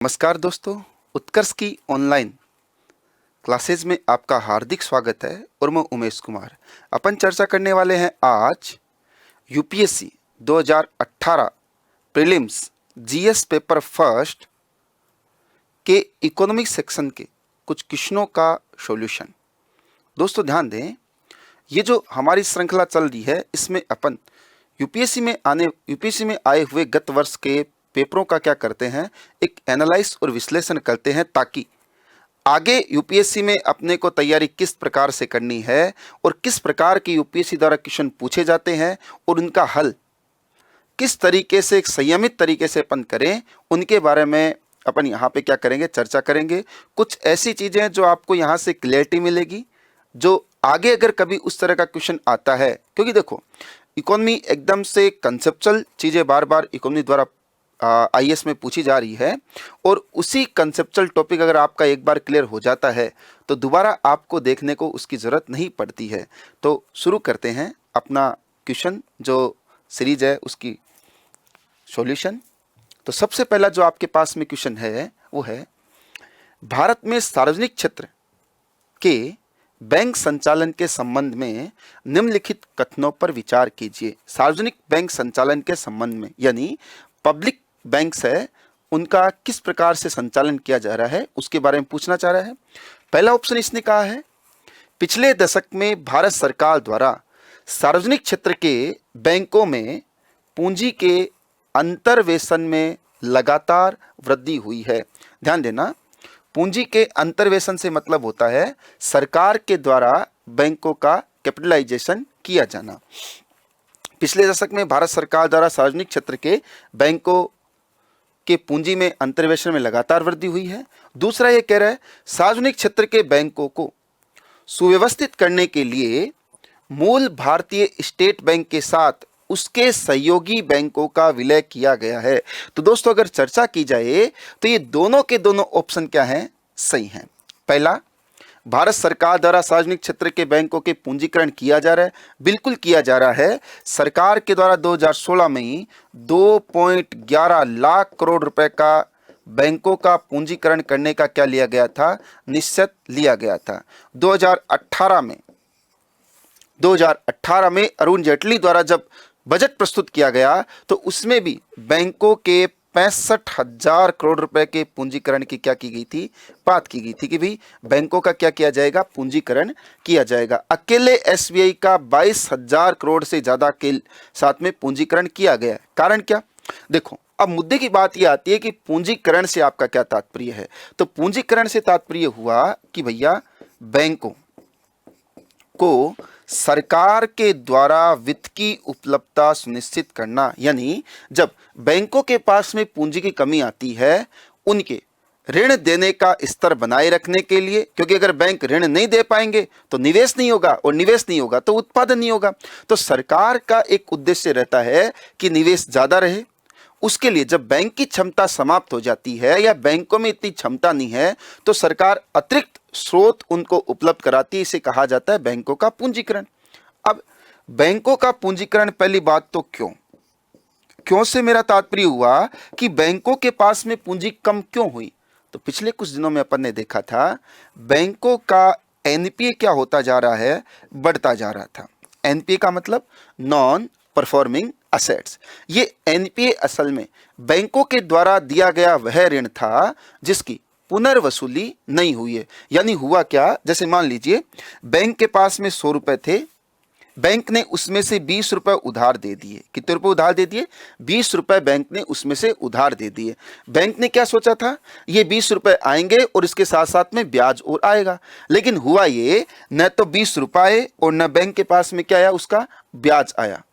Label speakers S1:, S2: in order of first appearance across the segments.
S1: नमस्कार दोस्तों, उत्कर्ष की ऑनलाइन क्लासेज में आपका हार्दिक स्वागत है और मैं उमेश कुमार। अपन चर्चा करने वाले हैं आज UPSC 2018 prelims GS paper first के इकोनॉमिक सेक्शन के कुछ क्वेश्चनों का सॉल्यूशन। दोस्तों ध्यान दें, ये जो हमारी श्रृंखला चल रही है इसमें अपन यूपीएससी में आए हुए गत वर्ष के पेपरों का क्या करते हैं, एक एनालाइज और विश्लेषण करते हैं ताकि आगे यूपीएससी में अपने को तैयारी किस प्रकार से करनी है और किस प्रकार के यूपीएससी द्वारा क्वेश्चन पूछे जाते हैं और उनका हल किस तरीके से एक संयमित तरीके से अपन करें, उनके बारे में अपन यहाँ पे क्या करेंगे, चर्चा करेंगे। कुछ ऐसी चीज़ें जो आपको यहाँ से क्लैरिटी मिलेगी, जो आगे अगर कभी उस तरह का क्वेश्चन आता है, क्योंकि देखो इकोनॉमी एकदम से कंसेप्चुअल चीज़ें बार बार इकोनॉमी द्वारा आईएएस में पूछी जा रही है और उसी कंसेप्चुअल टॉपिक अगर आपका एक बार क्लियर हो जाता है तो दोबारा आपको देखने को उसकी ज़रूरत नहीं पड़ती है। तो शुरू करते हैं अपना क्वेश्चन जो सीरीज है उसकी सॉल्यूशन। तो सबसे पहला जो आपके पास में क्वेश्चन है वो है, भारत में सार्वजनिक क्षेत्र के बैंक संचालन के संबंध में निम्नलिखित कथनों पर विचार कीजिए। सार्वजनिक बैंक संचालन के संबंध में यानी पब्लिक बैंक्स है, उनका किस प्रकार से संचालन किया जा रहा है उसके बारे में पूछना चाह रहा है। पहला ऑप्शन इसने कहा है, पिछले दशक में भारत सरकार द्वारा सार्वजनिक क्षेत्र के बैंकों में पूंजी के अंतर्वेशन में लगातार वृद्धि हुई है। ध्यान देना, पूंजी के अंतर्वेशन से मतलब होता है सरकार के द्वारा बैंकों का कैपिटलाइजेशन किया जाना। पिछले दशक में भारत सरकार द्वारा सार्वजनिक क्षेत्र के बैंकों के पूंजी में अंतर्वेशन में लगातार वृद्धि हुई है। दूसरा ये कह रहा है, सार्वजनिक क्षेत्र के बैंकों को सुव्यवस्थित करने के लिए मूल भारतीय स्टेट बैंक के साथ उसके सहयोगी बैंकों का विलय किया गया है। तो दोस्तों अगर चर्चा की जाए तो ये दोनों के दोनों ऑप्शन क्या हैं, सही हैं। पहला, भारत सरकार द्वारा सार्वजनिक क्षेत्र के बैंकों के पूंजीकरण किया जा रहा है, बिल्कुल किया जा रहा है। सरकार के द्वारा 2016 में ही 2.11 लाख करोड़ रुपए का बैंकों का पूंजीकरण करने का क्या लिया गया था, निश्चय लिया गया था। 2018 में अरुण जेटली द्वारा जब बजट प्रस्तुत किया गया तो उसमें भी बैंकों के 65,000 करोड़ रुपए के पूंजीकरण की क्या की गई थी, बात की गई थी कि भाई बैंकों का क्या किया जाएगा, पूंजीकरण किया जाएगा। अकेले एसबीआई का 22,000 करोड़ से ज्यादा के साथ में पूंजीकरण किया गया है। कारण क्या, देखो अब मुद्दे की बात यह आती है कि पूंजीकरण से आपका क्या तात्पर्य है। तो पूंजीकरण से तात्पर्य हुआ कि भैया बैंकों को सरकार के द्वारा वित्त की उपलब्धता सुनिश्चित करना, यानी जब बैंकों के पास में पूंजी की कमी आती है उनके ऋण देने का स्तर बनाए रखने के लिए, क्योंकि अगर बैंक ऋण नहीं दे पाएंगे तो निवेश नहीं होगा और निवेश नहीं होगा तो उत्पादन नहीं होगा। तो सरकार का एक उद्देश्य रहता है कि निवेश ज्यादा रहे। उसके लिए जब बैंक की क्षमता समाप्त हो जाती है या बैंकों में इतनी क्षमता नहीं है तो सरकार अतिरिक्त स्रोत उनको उपलब्ध कराती है, इसे कहा जाता है बैंकों का पूंजीकरण। अब बैंकों का पूंजीकरण, पहली बात तो क्यों से मेरा तात्पर्य हुआ कि बैंकों के पास में पूंजी कम क्यों हुई। तो पिछले कुछ दिनों में अपन ने देखा था बैंकों का एनपीए क्या होता जा रहा है, बढ़ता जा रहा था। एनपीए का मतलब नॉन परफॉर्मिंग असेट्स। ये एनपीए असल में बैंकों के द्वारा दिया गया वह ऋण था जिसकी पुनर्वसूली नहीं हुई है। यानी हुआ क्या, जैसे मान लीजिए बैंक के पास में 100 रुपए थे, बैंक ने उसमें से 20 रुपए उधार दे दिए। कितने रुपए उधार दे दिए, 20 रुपए बैंक ने उसमें से उधार दे दिए। बैंक ने क्या सोचा था, ये 20 रुपए आएंगे और इसके साथ साथ में ब्याज और आएगा, लेकिन हुआ ये न तो 20 रुपए और न बैंक के पास में क्या आया, उसका ब्याज आया।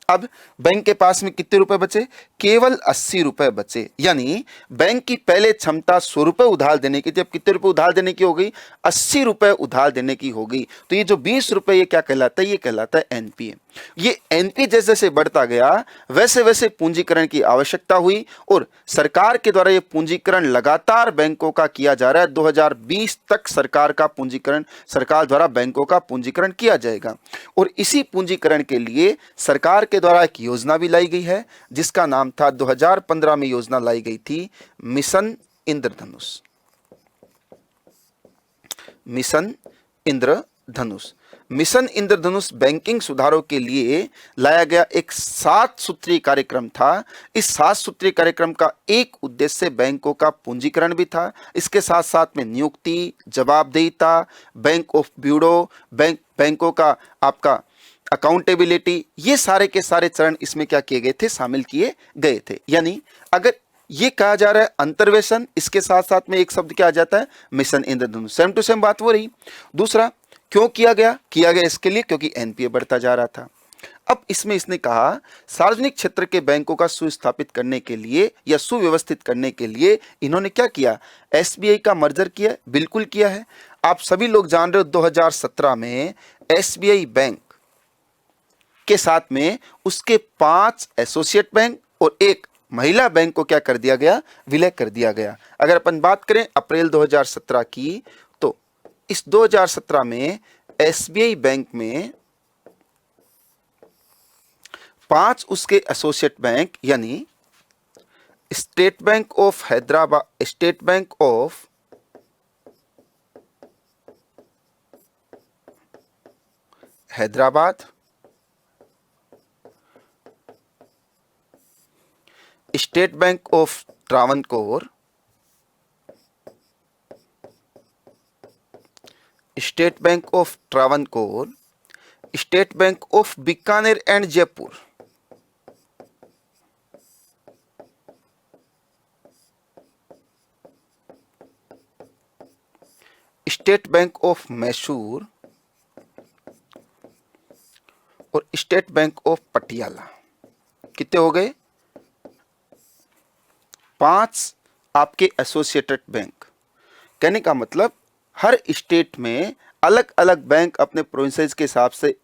S1: अब बैंक के पास में कितने रुपए बचे, केवल 80 रुपए बचे। यानी बैंक की पहले क्षमता 100 रुपए उधार देने की थी, अब कितने रुपए उधार देने की हो गई, 80 रुपए उधार देने की हो गई। तो ये जो 20 रुपए ये क्या कहलाता है, ये कहलाता है एनपीए। ये एनपीए जैसे जैसे बढ़ता गया वैसे वैसे पूंजीकरण की आवश्यकता हुई और सरकार के द्वारा ये पूंजीकरण लगातार बैंकों का किया जा रहा है। 2020 तक सरकार द्वारा बैंकों का पूंजीकरण किया जाएगा और इसी पूंजीकरण के लिए सरकार के द्वारा एक योजना भी लाई गई है जिसका नाम था, 2015 में योजना लाई गई थी, मिशन इंद्रधनुष। मिशन इंद्रधनुष। मिशन इंद्रधनुष बैंकिंग सुधारों के लिए लाया गया एक 7 सूत्रीय कार्यक्रम था। इस 7 सूत्रीय कार्यक्रम का एक उद्देश्य बैंकों का पूंजीकरण भी था। इसके साथ साथ में नियुक्ति, जवाबदेहिता, बैंक ऑफ ब्यूरो, बैंकों का आपका अकाउंटेबिलिटी, ये सारे के सारे चरण इसमें क्या किए गए थे, शामिल किए गए थे। यानी अगर ये कहा जा रहा है अंतर्वेशन, इसके साथ साथ में एक शब्द क्या आ जाता है, mission Indradhanush. Same to same बात हो रही। दूसरा, क्यों किया गया इसके लिए क्योंकि एनपीए बढ़ता जा रहा था। अब इसमें इसने कहा सार्वजनिक क्षेत्र के बैंकों का सुस्थापित करने के लिए या सुव्यवस्थित करने के लिए इन्होंने क्या किया, एसबीआई का मर्जर किया, बिल्कुल किया है। आप सभी लोग जान रहे हो 2017 में एसबीआई बैंक के साथ में उसके 5 एसोसिएट बैंक और एक महिला बैंक को क्या कर दिया गया, विलय कर दिया गया। अगर अपन बात करें अप्रैल 2017 की, तो इस 2017 में एसबीआई बैंक में 5 उसके एसोसिएट बैंक यानी state bank of Hyderabad, state bank of Hyderabad, state bank of Travancore, state bank of Travancore, state bank of Bikaner and Jaipur, state bank of Mysore और स्टेट बैंक ऑफ पटियाला। कितने हो गए, 5 आपके एसोसिएटेड बैंक। कहने का मतलब हर स्टेट में अलग अलग बैंक अपने प्रोविंसेस के हिसाब से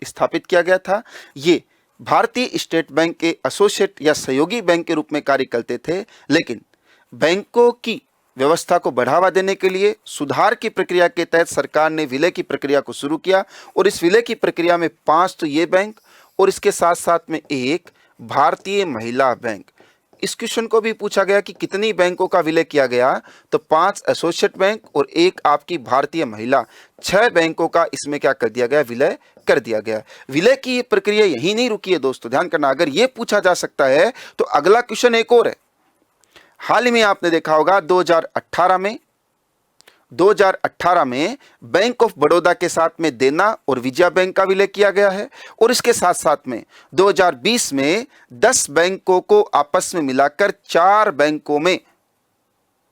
S1: स्थापित किया गया था। ये भारतीय स्टेट बैंक के एसोसिएट या सहयोगी बैंक के रूप में कार्य करते थे, लेकिन बैंकों की व्यवस्था को बढ़ावा देने के लिए सुधार की प्रक्रिया के तहत सरकार ने विलय की प्रक्रिया को शुरू किया। और इस विलय की प्रक्रिया में 5 तो ये बैंक और इसके साथ साथ में एक भारतीय महिला बैंक। इस क्वेश्चन को भी पूछा गया कि कितनी बैंकों का विलय किया गया, तो 5 एसोसिएट बैंक और एक आपकी भारतीय महिला, 6 बैंकों का इसमें क्या कर दिया गया, विलय कर दिया गया। विलय की ये प्रक्रिया यही नहीं रुकी है दोस्तों, ध्यान करना। अगर ये पूछा जा सकता है तो अगला क्वेश्चन एक और है। हाल ही में आपने देखा होगा 2018 में बैंक ऑफ बड़ौदा के साथ में देना और विजया बैंक का विलय किया गया है। और इसके साथ साथ में 2020 में 10 बैंकों को आपस में मिलाकर 4 बैंकों में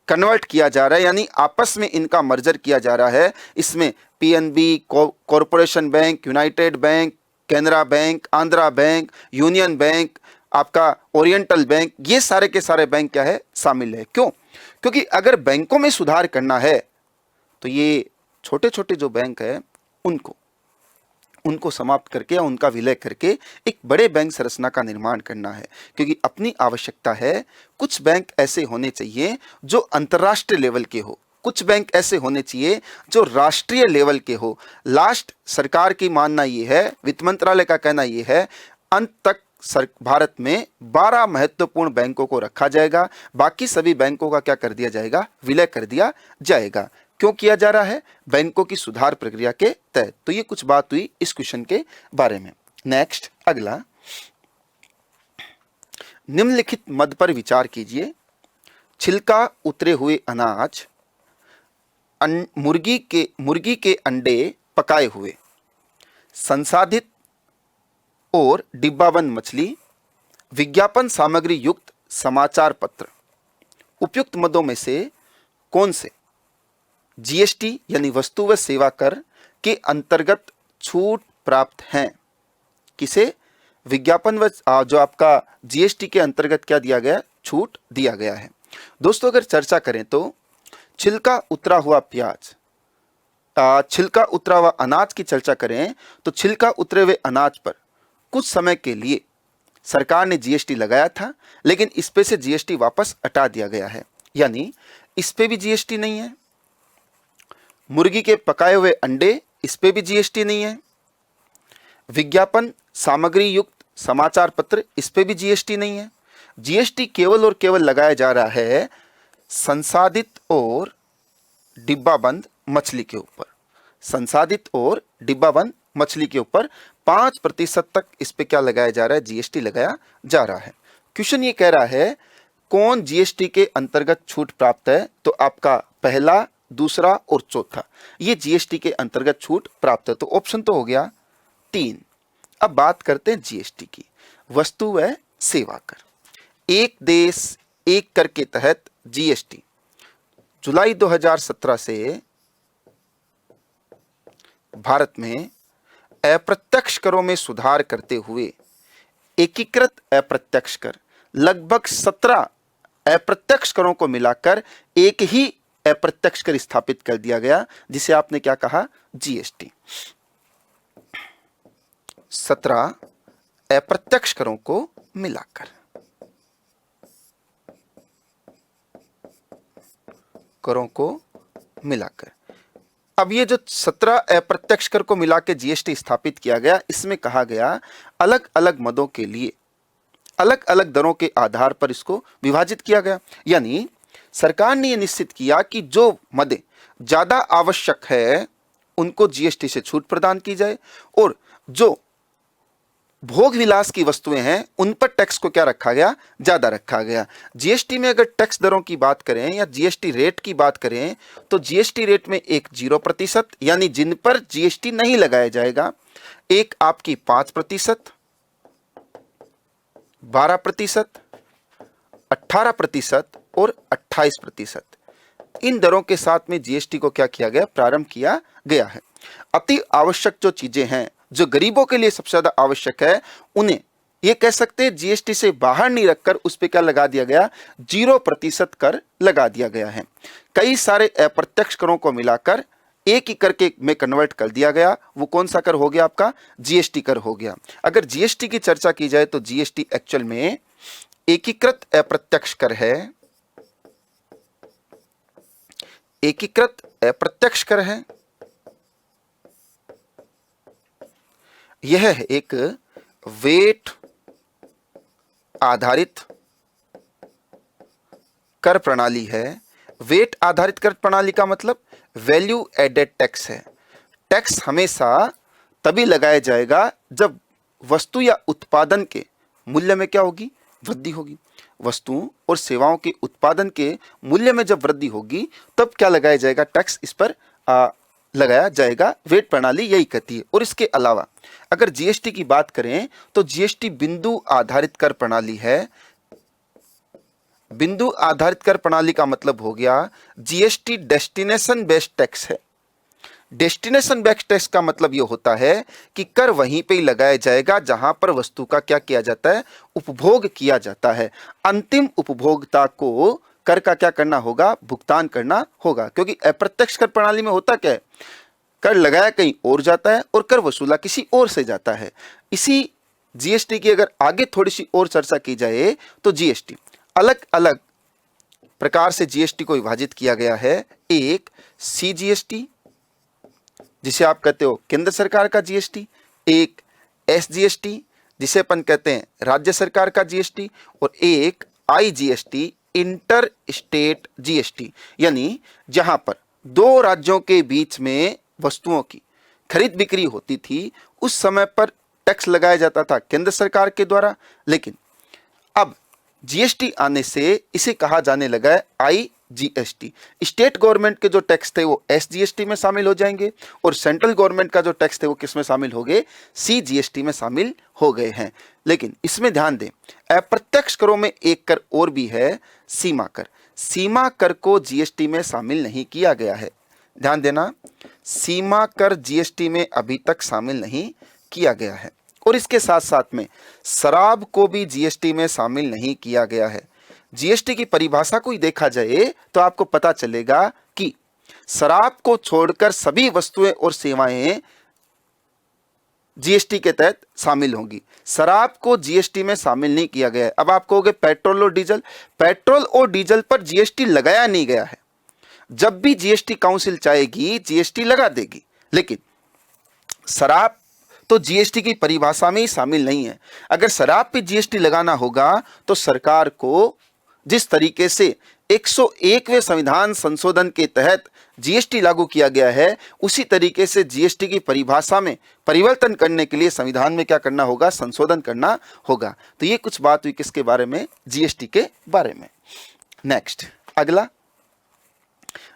S1: कन्वर्ट किया जा रहा है, यानी आपस में इनका मर्जर किया जा रहा है। इसमें PNB, corporation bank, United bank, Canara bank, Andhra bank, union bank, आपका ओरिएंटल बैंक, ये सारे के सारे बैंक क्या है, शामिल है। क्यों? क्योंकि अगर बैंकों में सुधार करना है तो ये छोटे छोटे जो बैंक है उनको समाप्त करके या उनका विलय करके एक बड़े बैंक संरचना का निर्माण करना है। क्योंकि अपनी आवश्यकता है, कुछ बैंक ऐसे होने चाहिए जो अंतर्राष्ट्रीय लेवल के हो, कुछ बैंक ऐसे होने चाहिए जो राष्ट्रीय लेवल के हो। लास्ट सरकार की मानना ये है, वित्त मंत्रालय का कहना ये है, अंत तक भारत में 12 महत्वपूर्ण बैंकों को रखा जाएगा, बाकी सभी बैंकों का क्या कर दिया जाएगा, विलय कर दिया जाएगा। क्यों किया जा रहा है? बैंकों की सुधार प्रक्रिया के तहत। तो ये कुछ बात हुई इस क्वेश्चन के बारे में। नेक्स्ट, अगला, निम्नलिखित मद पर विचार कीजिए। छिलका उतरे हुए अनाज, मुर्गी के अंडे पकाए हुए, संसाधित और डिब्बाबंद मछली, विज्ञापन सामग्री युक्त समाचार पत्र। उपयुक्त मदों में से कौन से जीएसटी यानी वस्तु व सेवा कर के अंतर्गत छूट प्राप्त हैं? किसे? विज्ञापन व जो आपका जीएसटी के अंतर्गत क्या दिया गया, छूट दिया गया है। दोस्तों अगर चर्चा करें तो छिलका उतरा हुआ प्याज, छिलका उतरा हुआ अनाज की चर्चा करें तो छिलका उतरे हुए अनाज पर कुछ समय के लिए सरकार ने जीएसटी लगाया था, लेकिन इस पे से जीएसटी वापस हटा दिया गया है, यानी इस पे भी जीएसटी नहीं है। मुर्गी के पकाए हुए अंडे, इस पे भी जीएसटी नहीं है। विज्ञापन सामग्री युक्त समाचार पत्र, इस पे भी जीएसटी नहीं है। जीएसटी केवल और केवल लगाया जा रहा है संसाधित और डिब्बाबंद मछली के ऊपर, संसाधित और डिब्बाबंद मछली के ऊपर 5% तक इस पे क्या लगाया जा रहा है, जीएसटी लगाया जा रहा है। क्वेश्चन ये कह रहा है कौन जीएसटी के अंतर्गत छूट प्राप्त है, तो आपका पहला, दूसरा और चौथा ये जीएसटी के अंतर्गत छूट प्राप्त है। तो ऑप्शन तो हो गया 3। अब बात करते हैं जीएसटी की। वस्तु व सेवा कर, एक देश एक कर के तहत जीएसटी जुलाई 2017 से भारत में अप्रत्यक्ष करों में सुधार करते हुए एकीकृत अप्रत्यक्ष कर लगभग 17 अप्रत्यक्ष करों को मिलाकर एक ही अप्रत्यक्ष कर स्थापित कर दिया गया, जिसे आपने क्या कहा, जीएसटी। 17 अप्रत्यक्ष करों को मिलाकर, करों को मिलाकर। अब ये जो 17 अप्रत्यक्ष कर को मिला के जीएसटी स्थापित किया गया, इसमें कहा गया अलग अलग मदों के लिए अलग अलग दरों के आधार पर इसको विभाजित किया गया। यानी सरकार ने यह निश्चित किया कि जो मदें ज्यादा आवश्यक है उनको जीएसटी से छूट प्रदान की जाए, और जो भोग विलास की वस्तुएं हैं उन पर टैक्स को क्या रखा गया, ज्यादा रखा गया। जीएसटी में अगर टैक्स दरों की बात करें या जीएसटी रेट की बात करें तो जीएसटी रेट में एक 0% यानी जिन पर जीएसटी नहीं लगाया जाएगा, एक आपकी 5%, 12%, 18% और 28%, इन दरों के साथ में जीएसटी को क्या किया गया, प्रारंभ किया गया है। अति आवश्यक जो चीजें हैं, जो गरीबों के लिए सबसे ज्यादा आवश्यक है, उन्हें ये कह सकते हैं जीएसटी से बाहर नहीं रखकर उस पे क्या लगा दिया गया, 0% कर लगा दिया गया है। कई सारे अप्रत्यक्ष करों को मिलाकर एक ही कर के में कन्वर्ट कर दिया गया। वो कौन सा कर हो गया, आपका जीएसटी कर हो गया। अगर जीएसटी की चर्चा की जाए तो जीएसटी एक्चुअल में एकीकृत अप्रत्यक्ष कर है, एकीकृत अप्रत्यक्ष कर है। यह है एक वेट आधारित कर प्रणाली है। वेट आधारित कर प्रणाली का मतलब वैल्यू एडेड टैक्स है। टैक्स हमेशा तभी लगाया जाएगा जब वस्तु या उत्पादन के मूल्य में क्या होगी, वृद्धि होगी। वस्तुओं और सेवाओं के उत्पादन के मूल्य में जब वृद्धि होगी तब क्या लगाया जाएगा, टैक्स इस पर लगाया जाएगा। वेट प्रणाली यही कहती है। और इसके अलावा अगर जीएसटी की बात करें तो जीएसटी बिंदु आधारित कर प्रणाली है। बिंदु आधारित कर प्रणाली का मतलब हो गया जीएसटी डेस्टिनेशन बेस्ड टैक्स है। डेस्टिनेशन बेस्ड टैक्स का मतलब यह होता है कि कर वहीं पे ही लगाया जाएगा जहां पर वस्तु का क्या किया जाता है, उपभोग किया जाता है। अंतिम उपभोक्ता को कर का क्या करना होगा, भुगतान करना होगा। क्योंकि अप्रत्यक्ष कर प्रणाली में होता क्या है, कर लगाया कहीं और जाता है और कर वसूला किसी और से जाता है। इसी जीएसटी की अगर आगे थोड़ी सी और चर्चा की जाए तो जीएसटी अलग अलग प्रकार से जीएसटी को विभाजित किया गया है। एक सीजीएसटी जिसे आप कहते हो केंद्र सरकार का जीएसटी, एक एसजीएसटी जिसे अपन कहते हैं राज्य सरकार का जीएसटी, और एक आईजीएसटी इंटर स्टेट जीएसटी, यानी जहां पर दो राज्यों के बीच में वस्तुओं की खरीद बिक्री होती थी उस समय पर टैक्स लगाया जाता था केंद्र सरकार के द्वारा, लेकिन अब जीएसटी आने से इसे कहा जाने लगा है आईजीएसटी। स्टेट गवर्नमेंट के जो टैक्स थे वो एसजीएसटी में शामिल हो जाएंगे और सेंट्रल गवर्नमेंट का जो टैक्स थे वो किस में शामिल हो गए, सीजीएसटी में शामिल हो गए हैं। लेकिन इसमें ध्यान दें, अप्रत्यक्ष करों में एक कर और भी है, सीमा कर। सीमा कर को जीएसटी में शामिल नहीं किया गया है। ध्यान देना, सीमा कर जीएसटी में अभी तक शामिल नहीं किया गया है। और इसके साथ साथ में शराब को भी जीएसटी में शामिल नहीं किया गया है। जीएसटी की परिभाषा को ही देखा जाए तो आपको पता चलेगा कि शराब को छोड़कर सभी वस्तुएं और सेवाएं जीएसटी के तहत शामिल होंगी। शराब को जीएसटी में शामिल नहीं किया गया है। अब आप कहोगे पेट्रोल और डीजल, पेट्रोल और डीजल पर जीएसटी लगाया नहीं गया है। जब भी जीएसटी काउंसिल चाहेगी जीएसटी लगा देगी, लेकिन शराब तो जीएसटी की परिभाषा में ही शामिल नहीं है। अगर शराब पे जीएसटी लगाना होगा तो सरकार को जिस तरीके से 101वें संविधान संशोधन के तहत जीएसटी लागू किया गया है, उसी तरीके से जीएसटी की परिभाषा में परिवर्तन करने के लिए संविधान में क्या करना होगा, संशोधन करना होगा। तो ये कुछ बात हुई किसके बारे में, जीएसटी के बारे में। नेक्स्ट अगला,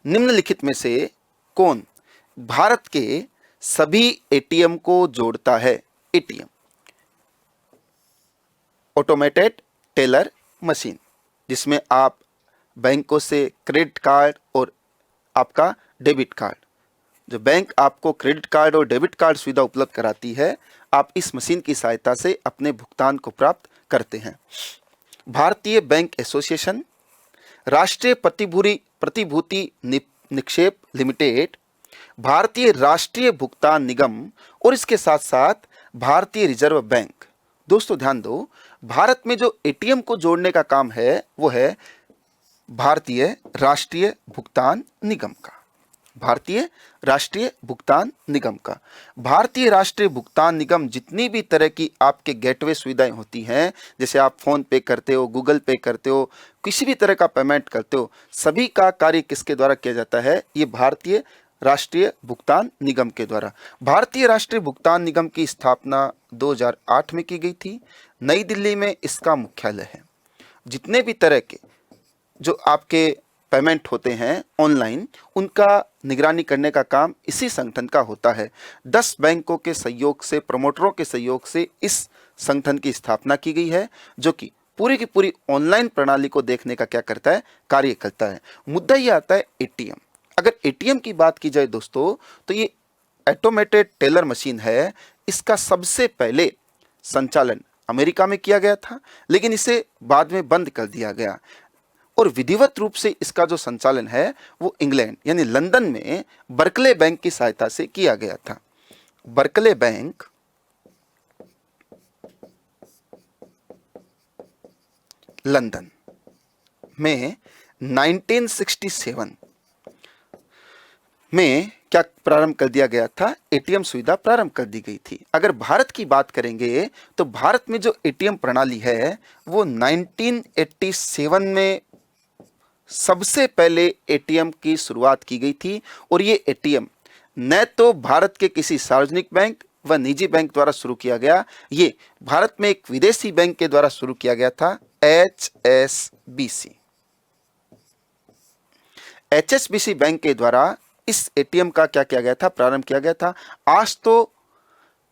S1: निम्नलिखित में से कौन भारत के सभी एटीएम को जोड़ता है। एटीएम, ऑटोमेटेड टेलर मशीन, जिसमें आप बैंकों से क्रेडिट कार्ड और आपका डेबिट कार्ड, जो बैंक आपको क्रेडिट कार्ड और डेबिट कार्ड सुविधा उपलब्ध कराती है, आप इस मशीन की सहायता से अपने भुगतान को प्राप्त करते हैं। भारतीय बैंक एसोसिएशन, राष्ट्रीय प्रतिभूति निक्षेप लिमिटेड, भारतीय राष्ट्रीय भुगतान निगम और इसके साथ साथ भारतीय रिजर्व बैंक। दोस्तों ध्यान दो, भारत में जो एटीएम को जोड़ने का काम है वो है भारतीय राष्ट्रीय भुगतान निगम का। भारतीय राष्ट्रीय भुगतान निगम का। भारतीय राष्ट्रीय भुगतान निगम जितनी भी तरह की आपके गेटवे सुविधाएं होती हैं, जैसे आप फोन पे करते हो, गूगल पे करते हो, किसी भी तरह का पेमेंट करते हो, सभी का कार्य किसके द्वारा किया जाता है, ये भारतीय राष्ट्रीय भुगतान निगम के द्वारा। भारतीय राष्ट्रीय भुगतान निगम की स्थापना 2008 में की गई थी। नई दिल्ली में इसका मुख्यालय है। जितने भी तरह के जो आपके पेमेंट होते हैं ऑनलाइन, उनका निगरानी करने का काम इसी संगठन का होता है। 10 बैंकों के सहयोग से, प्रमोटरों के सहयोग से इस संगठन की स्थापना की गई है, जो कि पूरी की पूरी ऑनलाइन प्रणाली को देखने का क्या करता है, कार्य करता है। मुद्दा ये आता है एटीएम। अगर एटीएम की बात की जाए दोस्तों, तो ये ऑटोमेटेड टेलर मशीन है। इसका सबसे पहले संचालन अमेरिका में किया गया था, लेकिन इसे बाद में बंद कर दिया गया और विधिवत रूप से इसका जो संचालन है वो इंग्लैंड यानी लंदन में बर्कले बैंक की सहायता से किया गया था। बर्कले बैंक लंदन में 1967 में क्या प्रारंभ कर दिया गया था, एटीएम सुविधा प्रारंभ कर दी गई थी। अगर भारत की बात करेंगे तो भारत में जो एटीएम प्रणाली है वो 1987 में सबसे पहले एटीएम की शुरुआत की गई थी और ये एटीएम न तो भारत के किसी सार्वजनिक बैंक व निजी बैंक द्वारा शुरू किया गया, ये भारत में एक विदेशी बैंक के द्वारा शुरू किया गया था, HSBC बैंक के द्वारा इस एटीएम का क्या किया गया था, प्रारंभ किया गया था। आज तो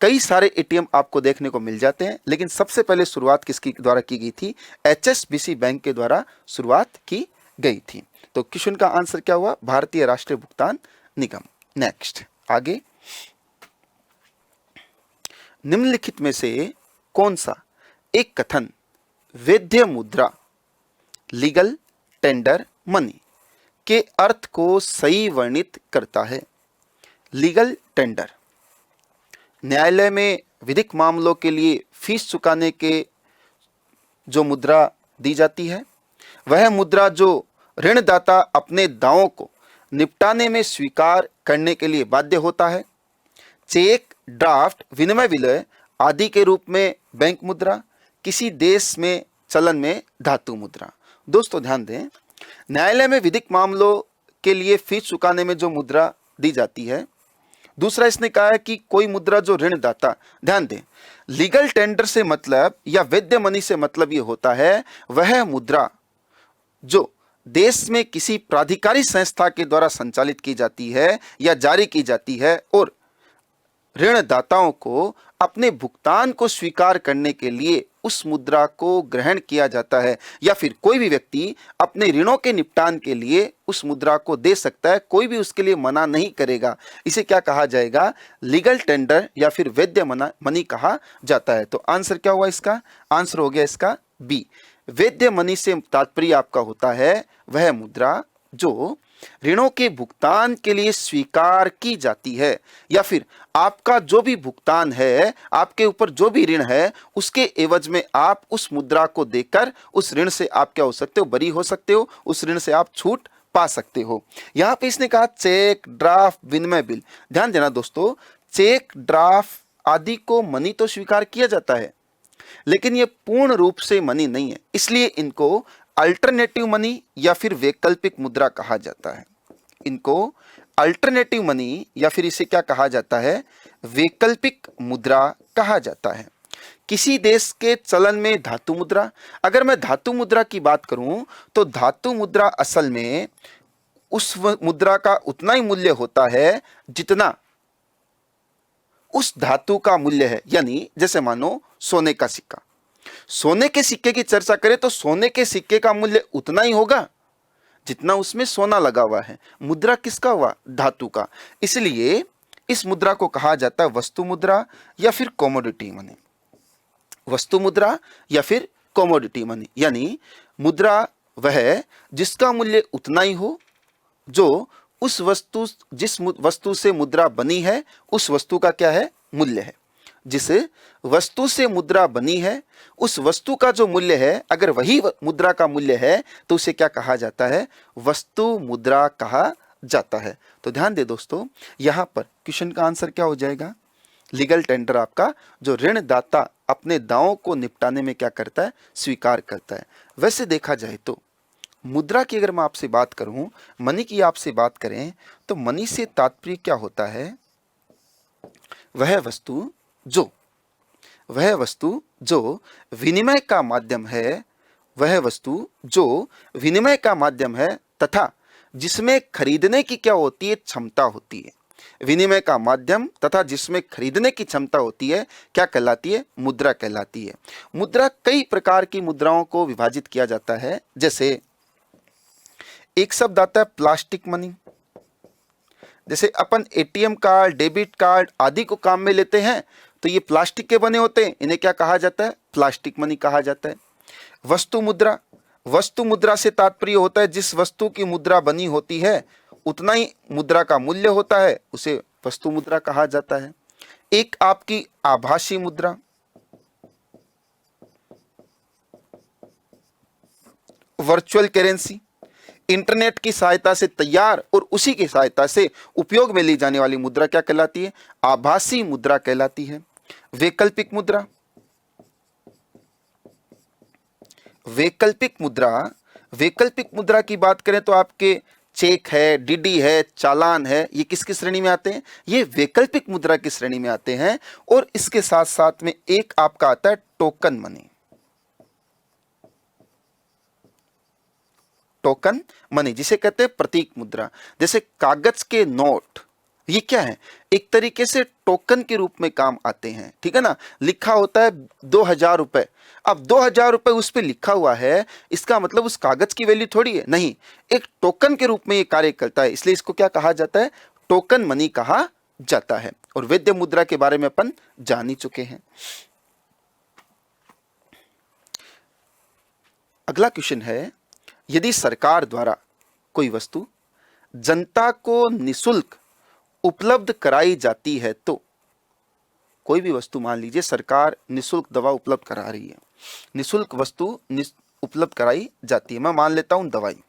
S1: कई सारे एटीएम आपको देखने को मिल जाते हैं, लेकिन सबसे पहले शुरुआत किसकी द्वारा की गई थी, HSBC बैंक के द्वारा शुरुआत की गई थी। तो क्वेश्चन का आंसर क्या हुआ, भारतीय राष्ट्रीय भुगतान निगम। नेक्स्ट आगे, निम्नलिखित में से कौन सा एक कथन वैध मुद्रा, लीगल टेंडर मनी के अर्थ को सही वर्णित करता है। लीगल टेंडर, न्यायालय में विधिक मामलों के लिए फीस चुकाने के जो मुद्रा दी जाती है, वह मुद्रा जो ऋणदाता अपने दावों को निपटाने में स्वीकार करने के लिए बाध्य होता है। चेक, ड्राफ्ट, विनिमय विलय आदि के रूप में बैंक मुद्रा, किसी देश में चलन में धातु मुद्रा। दोस्तों ध्यान दें, न्यायालय में विधिक मामलों के लिए फीस चुकाने में जो मुद्रा दी जाती है। दूसरा इसने कहा है कि कोई मुद्रा जो ऋणदाता, ध्यान दें, लीगल टेंडर से मतलब या वैध मनी से मतलब ये होता है वह मुद्रा जो देश में किसी प्राधिकारी संस्था के द्वारा संचालित की जाती है या जारी की जाती है और ऋणदाताओं को अपने भुगतान को स्वीकार करने के लिए उस मुद्रा को ग्रहण किया जाता है, या फिर कोई भी व्यक्ति अपने ऋणों के निपटान के लिए उस मुद्रा को दे सकता है, कोई भी उसके लिए मना नहीं करेगा। इसे क्या कहा जाएगा, लीगल टेंडर या फिर वैध मनी कहा जाता है। तो आंसर क्या हुआ इसका, आंसर हो गया इसका बी। वैध मनी से तात्पर्य आपका होता है वह मुद्रा जो ऋणों के भुगतान के लिए स्वीकार की जाती है, या फिर आपका जो भी भुगतान है, आपके ऊपर जो भी ऋण है, उसके एवज में आप उस मुद्रा को देकर उस ऋण से आप क्या हो सकते हो, बरी हो सकते हो, उस ऋण से आप छूट पा सकते हो। यहां पे इसने कहा चेक, ड्राफ्ट, विनिमय बिल। ध्यान देना दोस्तों, चेक, ड्राफ्ट आदि को मनी तो स्वीकार किया जाता है, लेकिन ये पूर्ण रूप से मनी नहीं है, इसलिए इनको अल्टरनेटिव मनी या फिर वैकल्पिक मुद्रा कहा जाता है। इनको अल्टरनेटिव मनी या फिर इसे क्या कहा जाता है, वैकल्पिक मुद्रा कहा जाता है। किसी देश के चलन में धातु मुद्रा, अगर मैं धातु मुद्रा की बात करूं तो धातु मुद्रा असल में उस मुद्रा का उतना ही मूल्य होता है जितना उस धातु का मूल्य है। यानी जैसे मानो सोने का सिक्का, सोने के सिक्के की चर्चा करें तो सोने के सिक्के का मूल्य उतना ही होगा जितना उसमें सोना लगा हुआ है। मुद्रा किसका हुआ, धातु का। इसलिए इस मुद्रा को कहा जाता है वस्तु मुद्रा या फिर कमोडिटी मनी। वस्तु मुद्रा या फिर कमोडिटी मनी, यानी मुद्रा वह जिसका मूल्य उतना ही हो जो उस वस्तु, जिस वस्तु से मुद्रा बनी है उस वस्तु का क्या है, मूल्य है। जिस वस्तु से मुद्रा बनी है उस वस्तु का जो मूल्य है, अगर वही मुद्रा का मूल्य है तो उसे क्या कहा जाता है, वस्तु मुद्रा कहा जाता है। तो ध्यान दे दोस्तों, यहां पर क्वेश्चन का आंसर क्या हो जाएगा, लीगल टेंडर आपका जो ऋणदाता अपने दावों को निपटाने में क्या करता है, स्वीकार करता है। वैसे देखा जाए तो मुद्रा की अगर मैं आपसे बात करूं, मनी की आपसे बात करें तो मनी से तात्पर्य क्या होता है, वह वस्तु जो विनिमय का माध्यम है, वह वस्तु जो विनिमय का माध्यम है तथा जिसमें खरीदने की क्या होती है, क्षमता होती है। विनिमय का माध्यम तथा जिसमें खरीदने की क्षमता होती है क्या कहलाती है, मुद्रा कहलाती है। मुद्रा कई प्रकार की मुद्राओं को विभाजित किया जाता है। जैसे एक शब्द आता है प्लास्टिक मनी, जैसे अपन एटीएम कार्ड, डेबिट कार्ड आदि को काम में लेते हैं तो ये प्लास्टिक के बने होते हैं, इन्हें क्या कहा जाता है, प्लास्टिक मनी कहा जाता है। वस्तु मुद्रा, वस्तु मुद्रा से तात्पर्य होता है जिस वस्तु की मुद्रा बनी होती है उतना ही मुद्रा का मूल्य होता है, उसे वस्तु मुद्रा कहा जाता है। एक आपकी आभासी मुद्रा, वर्चुअल करेंसी, इंटरनेट की सहायता से तैयार और उसी की सहायता से उपयोग में ली जाने वाली मुद्रा क्या कहलाती है, आभासी मुद्रा कहलाती है। वैकल्पिक मुद्रा, वैकल्पिक मुद्रा की बात करें तो आपके चेक है, डीडी है, चालान है, ये किसकी श्रेणी में आते हैं, ये वैकल्पिक मुद्रा की श्रेणी में आते हैं। और इसके साथ साथ में एक आपका आता है टोकन मनी। टोकन मनी जिसे कहते हैं प्रतीक मुद्रा। जैसे कागज के नोट, ये क्या है, एक तरीके से टोकन के रूप में काम आते हैं, ठीक है ना। लिखा होता है 2000 रुपए, अब 2000 रुपए उस पर लिखा हुआ है, इसका मतलब उस कागज की वैल्यू थोड़ी है, नहीं, एक टोकन के रूप में ये कार्य करता है, इसलिए इसको क्या कहा जाता है, टोकन मनी कहा जाता है। और वैध मुद्रा के बारे में अपन जान ही चुके हैं। अगला क्वेश्चन है, यदि सरकार द्वारा कोई वस्तु जनता को निशुल्क उपलब्ध कराई जाती है तो, कोई भी वस्तु मान लीजिए सरकार निशुल्क दवा उपलब्ध करा रही है, निशुल्क वस्तु उपलब्ध कराई जाती है, मैं मान लेता हूं दवाई।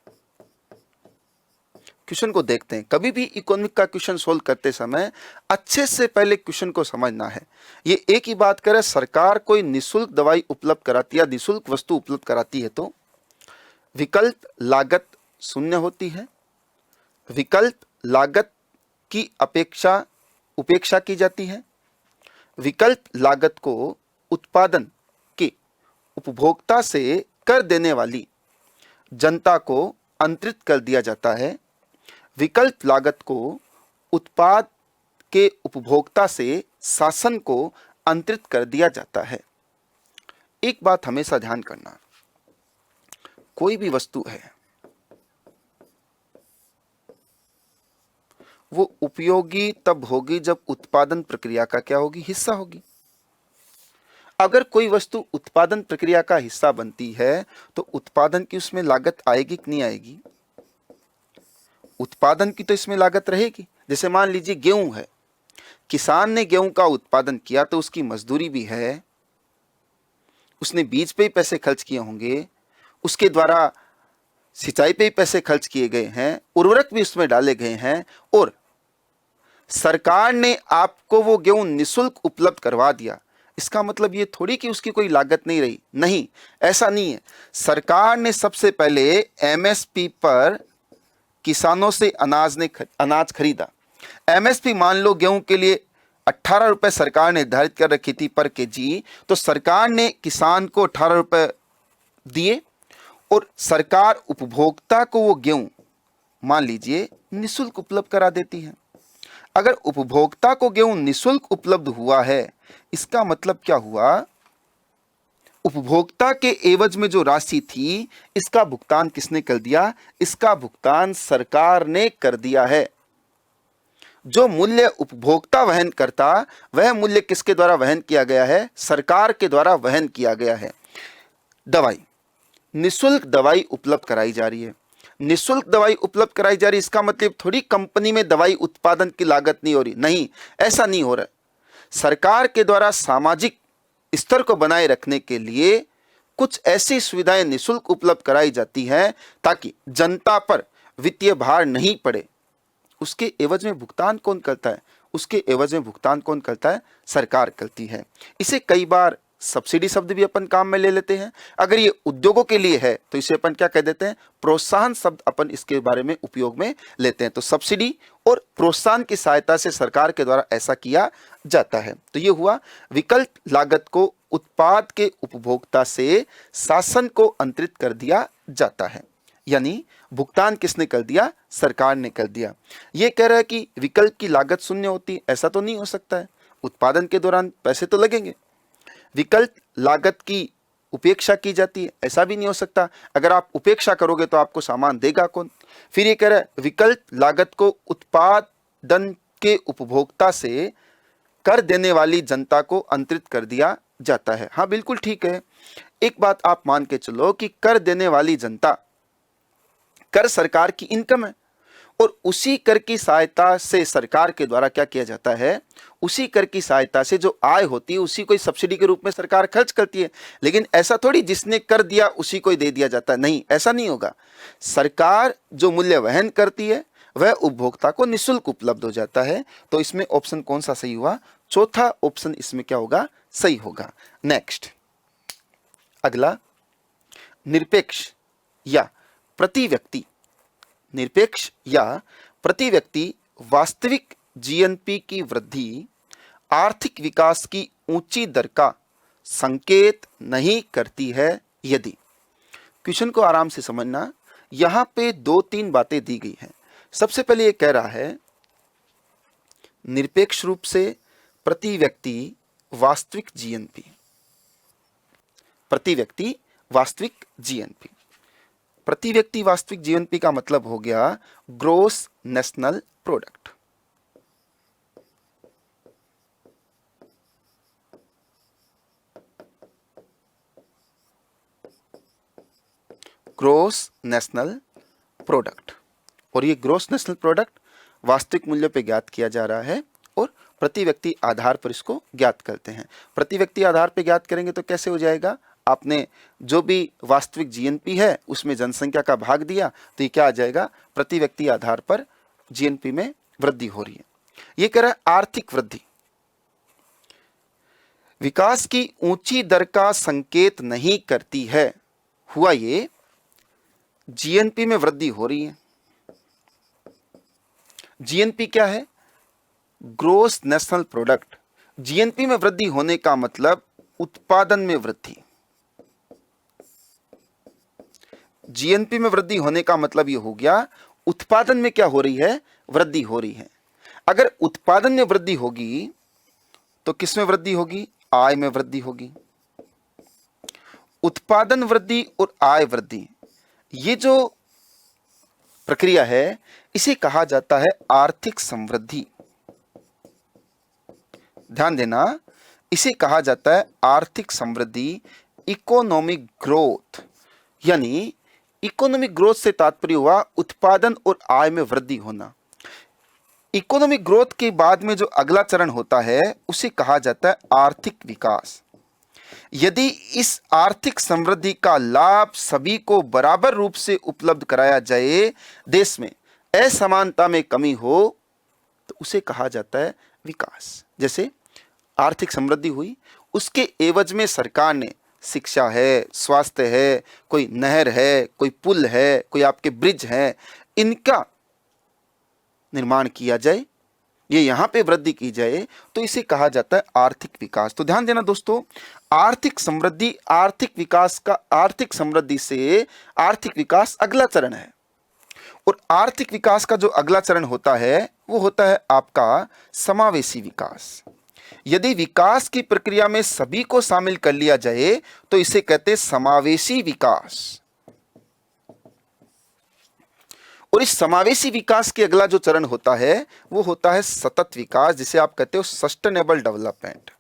S1: क्वेश्चन को देखते हैं। कभी भी इकोनॉमिक का क्वेश्चन सोल्व करते समय अच्छे से पहले क्वेश्चन को समझना है। ये एक ही बात करे, सरकार कोई निशुल्क दवाई उपलब्ध कराती है, निशुल्क वस्तु उपलब्ध कराती है तो विकल्प लागत शून्य होती है, विकल्प लागत की उपेक्षा की जाती है, विकल्प लागत को उत्पादन के उपभोक्ता से कर देने वाली जनता को अंतरित कर दिया जाता है, विकल्प लागत को उत्पाद के उपभोक्ता से शासन को अंतरित कर दिया जाता है। एक बात हमेशा ध्यान करना, कोई भी वस्तु है वो उपयोगी तब होगी जब उत्पादन प्रक्रिया का क्या होगी, हिस्सा होगी। अगर कोई वस्तु उत्पादन प्रक्रिया का हिस्सा बनती है तो उत्पादन की उसमें लागत आएगी कि नहीं आएगी, उत्पादन की तो इसमें लागत रहेगी। जैसे मान लीजिए गेहूं है, किसान ने गेहूं का उत्पादन किया तो उसकी मजदूरी भी है, उसने बीज पे ही पैसे खर्च किए होंगे, उसके द्वारा सिंचाई पे ही पैसे खर्च किए गए हैं, उर्वरक भी उसमें डाले गए हैं, और सरकार ने आपको वो गेहूं निशुल्क उपलब्ध करवा दिया, इसका मतलब ये थोड़ी कि उसकी कोई लागत नहीं रही, नहीं, ऐसा नहीं है। सरकार ने सबसे पहले एमएसपी पर किसानों से अनाज खरीदा। एमएसपी मान लो गेहूं के लिए 18 रुपए सरकार निर्धारित कर रखी थी पर केजी, तो सरकार ने किसान को 18 रुपए दिए और सरकार उपभोक्ता को वो गेहूं मान लीजिए निःशुल्क उपलब्ध करा देती है। अगर उपभोक्ता को गेहूं निःशुल्क उपलब्ध हुआ है, इसका मतलब क्या हुआ, उपभोक्ता के एवज में जो राशि थी, इसका भुगतान किसने कर दिया, इसका भुगतान सरकार ने कर दिया है। जो मूल्य उपभोक्ता वहन करता, वह मूल्य किसके द्वारा वहन किया गया है, सरकार के द्वारा वहन किया गया है। दवाई, निःशुल्क दवाई उपलब्ध कराई जा रही है। निःशुल्क दवाई उपलब्ध कराई जा रही है, इसका मतलब थोड़ी कंपनी में दवाई उत्पादन की लागत नहीं हो रही, नहीं, ऐसा नहीं हो रहा। सरकार के द्वारा सामाजिक स्तर को बनाए रखने के लिए कुछ ऐसी सुविधाएं निःशुल्क उपलब्ध कराई जाती हैं ताकि जनता पर वित्तीय भार नहीं पड़े। उसके एवज में भुगतान कौन करता है, उसके एवज में भुगतान कौन करता है, सरकार करती है। इसे कई बार सब्सिडी शब्द भी अपन काम में ले लेते हैं। अगर ये उद्योगों के लिए है तो इसे अपन क्या कह देते हैं, प्रोत्साहन शब्द अपन इसके बारे में उपयोग में लेते हैं। तो सब्सिडी और प्रोत्साहन की सहायता से सरकार के द्वारा ऐसा किया जाता है। तो ये हुआ विकल्प लागत को उत्पाद के उपभोक्ता से शासन को अंतरित कर दिया जाता है, यानी भुगतान किसने कर दिया, सरकार ने कर दिया। ये कह रहा है कि विकल्प की लागत शून्य होती, ऐसा तो नहीं हो सकता है, उत्पादन के दौरान पैसे तो लगेंगे। विकल्प लागत की उपेक्षा की जाती है, ऐसा भी नहीं हो सकता, अगर आप उपेक्षा करोगे तो आपको सामान देगा कौन। फिर ये कह रहा है विकल्प लागत को उत्पादन के उपभोक्ता से कर देने वाली जनता को अंतरित कर दिया जाता है। हाँ बिल्कुल ठीक है, एक बात आप मान के चलो कि कर देने वाली जनता, कर सरकार की इनकम है और उसी कर की सहायता से सरकार के द्वारा क्या किया जाता है, उसी कर की सहायता से जो आय होती है उसी को सब्सिडी के रूप में सरकार खर्च करती है। लेकिन ऐसा थोड़ी जिसने कर दिया उसी को ही दे दिया जाता है, नहीं, ऐसा नहीं होगा। सरकार जो मूल्य वहन करती है वह उपभोक्ता को निःशुल्क उपलब्ध हो जाता है। तो इसमें ऑप्शन कौन सा सही हुआ, चौथा ऑप्शन इसमें क्या होगा, सही होगा। नेक्स्ट, अगला, निरपेक्ष या प्रति व्यक्ति, निरपेक्ष या प्रति व्यक्ति वास्तविक जीएनपी की वृद्धि आर्थिक विकास की ऊंची दर का संकेत नहीं करती है यदि। क्वेश्चन को आराम से समझना, यहां पे 2-3 बातें दी गई हैं। सबसे पहले ये कह रहा है निरपेक्ष रूप से प्रति व्यक्ति वास्तविक जीएनपी, प्रति व्यक्ति वास्तविक जीएनपी। प्रति व्यक्ति वास्तविक जीएनपी का मतलब हो गया gross national product. Gross national product, और ये ग्रोस नेशनल प्रोडक्ट वास्तविक मूल्य पे ज्ञात किया जा रहा है और प्रति व्यक्ति आधार पर इसको ज्ञात करते हैं। प्रति व्यक्ति आधार पे ज्ञात करेंगे तो कैसे हो जाएगा, आपने जो भी वास्तविक जीएनपी है उसमें जनसंख्या का भाग दिया तो ये क्या आ जाएगा, प्रति व्यक्ति आधार पर जीएनपी में वृद्धि हो रही है। ये कह रहा है आर्थिक वृद्धि विकास की ऊंची दर का संकेत नहीं करती है। हुआ ये जीएनपी में वृद्धि हो रही है। जीएनपी क्या है, ग्रोस नेशनल प्रोडक्ट। जीएनपी में वृद्धि होने का मतलब उत्पादन में वृद्धि। जीएनपी में वृद्धि होने का मतलब ये हो गया उत्पादन में क्या हो रही है, वृद्धि हो रही है। अगर उत्पादन में वृद्धि होगी तो किस में वृद्धि होगी, आय में वृद्धि होगी। उत्पादन वृद्धि और आय वृद्धि, ये जो प्रक्रिया है इसे कहा जाता है आर्थिक समृद्धि। ध्यान देना, इसे कहा जाता है आर्थिक समृद्धि, इकोनॉमिक ग्रोथ। यानी इकोनॉमिक ग्रोथ से तात्पर्य हुआ उत्पादन और आय में वृद्धि होना। इकोनॉमिक ग्रोथ के बाद में जो अगला चरण होता है उसे कहा जाता है आर्थिक विकास। यदि इस आर्थिक समृद्धि का लाभ सभी को बराबर रूप से उपलब्ध कराया जाए, देश में असमानता में कमी हो, तो उसे कहा जाता है विकास। जैसे आर्थिक समृद्धि हुई, उसके एवज में सरकार ने शिक्षा है, स्वास्थ्य है, कोई नहर है, कोई पुल है, कोई आपके ब्रिज है, इनका निर्माण किया जाए, ये यहां पे वृद्धि की जाए, तो इसे कहा जाता है आर्थिक विकास। तो ध्यान देना दोस्तों, आर्थिक समृद्धि, आर्थिक विकास का, आर्थिक समृद्धि से आर्थिक विकास अगला चरण है। और आर्थिक विकास का जो अगला चरण होता है वो होता है आपका समावेशी विकास। यदि विकास की प्रक्रिया में सभी को शामिल कर लिया जाए तो इसे कहते हैं समावेशी विकास। और इस समावेशी विकास के अगला जो चरण होता है वो होता है सतत विकास, जिसे आप कहते हो सस्टेनेबल डेवलपमेंट।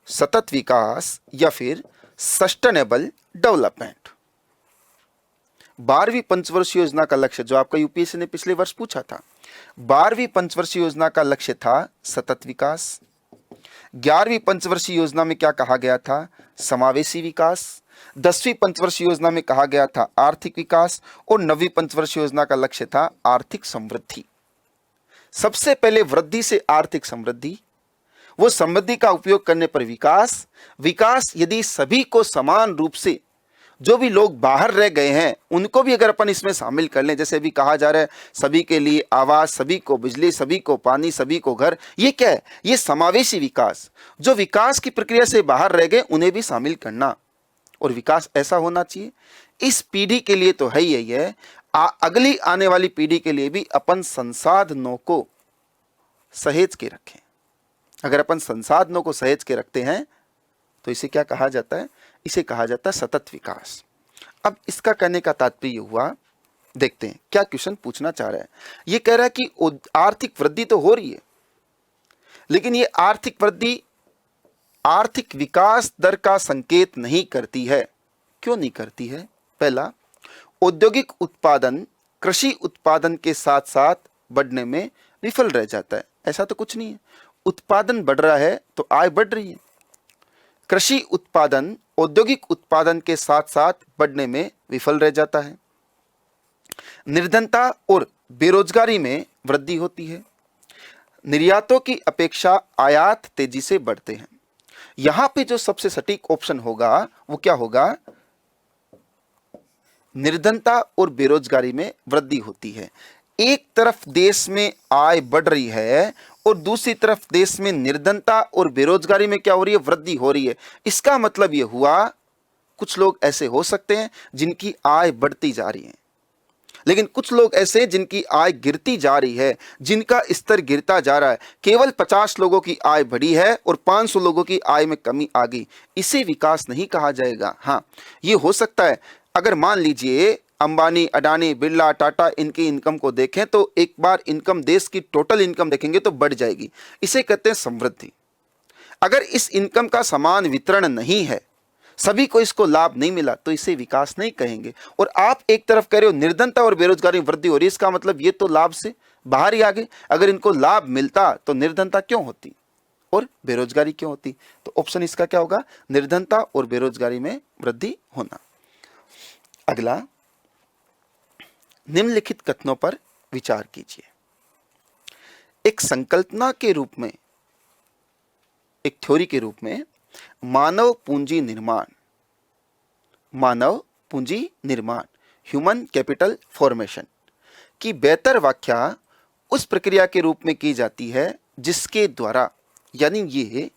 S1: सतत विकास या फिर सस्टेनेबल डेवलपमेंट। 12वीं पंचवर्षीय योजना का लक्ष्य, जो आपका यूपीएससी ने पिछले वर्ष पूछा था, 12वीं पंचवर्षीय योजना का लक्ष्य था सतत विकास। 11वीं पंचवर्षीय योजना में क्या कहा गया था? समावेशी विकास। 10वीं पंचवर्षीय योजना में कहा गया था आर्थिक विकास। और 9वीं पंचवर्षीय योजना का लक्ष्य था आर्थिक समृद्धि। सबसे पहले वृद्धि से आर्थिक समृद्धि, वो समृद्धि का उपयोग करने पर विकास। विकास यदि सभी को समान रूप से, जो भी लोग बाहर रह गए हैं उनको भी अगर अपन इसमें शामिल कर लें, जैसे अभी कहा जा रहा है सभी के लिए आवास, सभी को बिजली, सभी को पानी, सभी को घर, ये क्या है? ये समावेशी विकास। जो विकास की प्रक्रिया से बाहर रह गए उन्हें भी शामिल करना। और विकास ऐसा होना चाहिए, इस पीढ़ी के लिए तो है ही है, अगली आने वाली पीढ़ी के लिए भी अपन संसाधनों को सहेज के रखें। अगर अपन संसाधनों को सहेज के रखते हैं तो इसे क्या कहा जाता है? इसे कहा जाता है सतत विकास। अब इसका कहने का तात्पर्य हुआ, देखते हैं क्या क्वेश्चन पूछना चाह रहा है। ये कह रहा है कि आर्थिक वृद्धि तो हो रही है, लेकिन ये आर्थिक वृद्धि आर्थिक विकास दर का संकेत नहीं करती है। क्यों नहीं करती है? पहला, औद्योगिक उत्पादन कृषि उत्पादन के साथ साथ बढ़ने में विफल रह जाता है। ऐसा तो कुछ नहीं है, उत्पादन बढ़ रहा है तो आय बढ़ रही है। कृषि उत्पादन औद्योगिक उत्पादन के साथ साथ बढ़ने में विफल रह जाता है। निर्धनता और बेरोजगारी में वृद्धि होती है। निर्यातों की अपेक्षा आयात तेजी से बढ़ते हैं। यहां पे जो सबसे सटीक ऑप्शन होगा वो क्या होगा? निर्धनता और बेरोजगारी में वृद्धि होती है। एक तरफ देश में आय बढ़ रही है और दूसरी तरफ देश में निर्धनता और बेरोजगारी में क्या हो रही है? वृद्धि हो रही है। इसका मतलब यह हुआ, कुछ लोग ऐसे हो सकते हैं जिनकी आय बढ़ती जा रही है, लेकिन कुछ लोग ऐसे हैं जिनकी आय गिरती जा रही है, जिनका स्तर गिरता जा रहा है। केवल 50 लोगों की आय बढ़ी है और 500 लोगों की आय में कमी आ गई, इसे विकास नहीं कहा जाएगा। हाँ, ये हो सकता है अगर मान लीजिए अंबानी, अडानी, बिरला, टाटा, इनकी इनकम को देखें तो एक बार इनकम, देश की टोटल इनकम देखेंगे तो बढ़ जाएगी, इसे कहते हैं समृद्धि। अगर इस इनकम का समान वितरण नहीं है, सभी को इसको लाभ नहीं मिला, तो इसे विकास नहीं कहेंगे। और आप एक तरफ कह रहे हो निर्धनता और बेरोजगारी में वृद्धि हो रही है, इसका मतलब ये तो लाभ से बाहर ही आ गए। अगर इनको लाभ मिलता तो निर्धनता क्यों होती और बेरोजगारी क्यों होती? तो ऑप्शन इसका क्या होगा? निर्धनता और बेरोजगारी में वृद्धि होना। अगला, निम्नलिखित कथनों पर विचार कीजिए। एक संकल्पना के रूप में, एक थ्योरी के रूप में मानव पूंजी निर्माण, ह्यूमन कैपिटल फॉर्मेशन की बेहतर व्याख्या उस प्रक्रिया के रूप में की जाती है जिसके द्वारा, यानी ये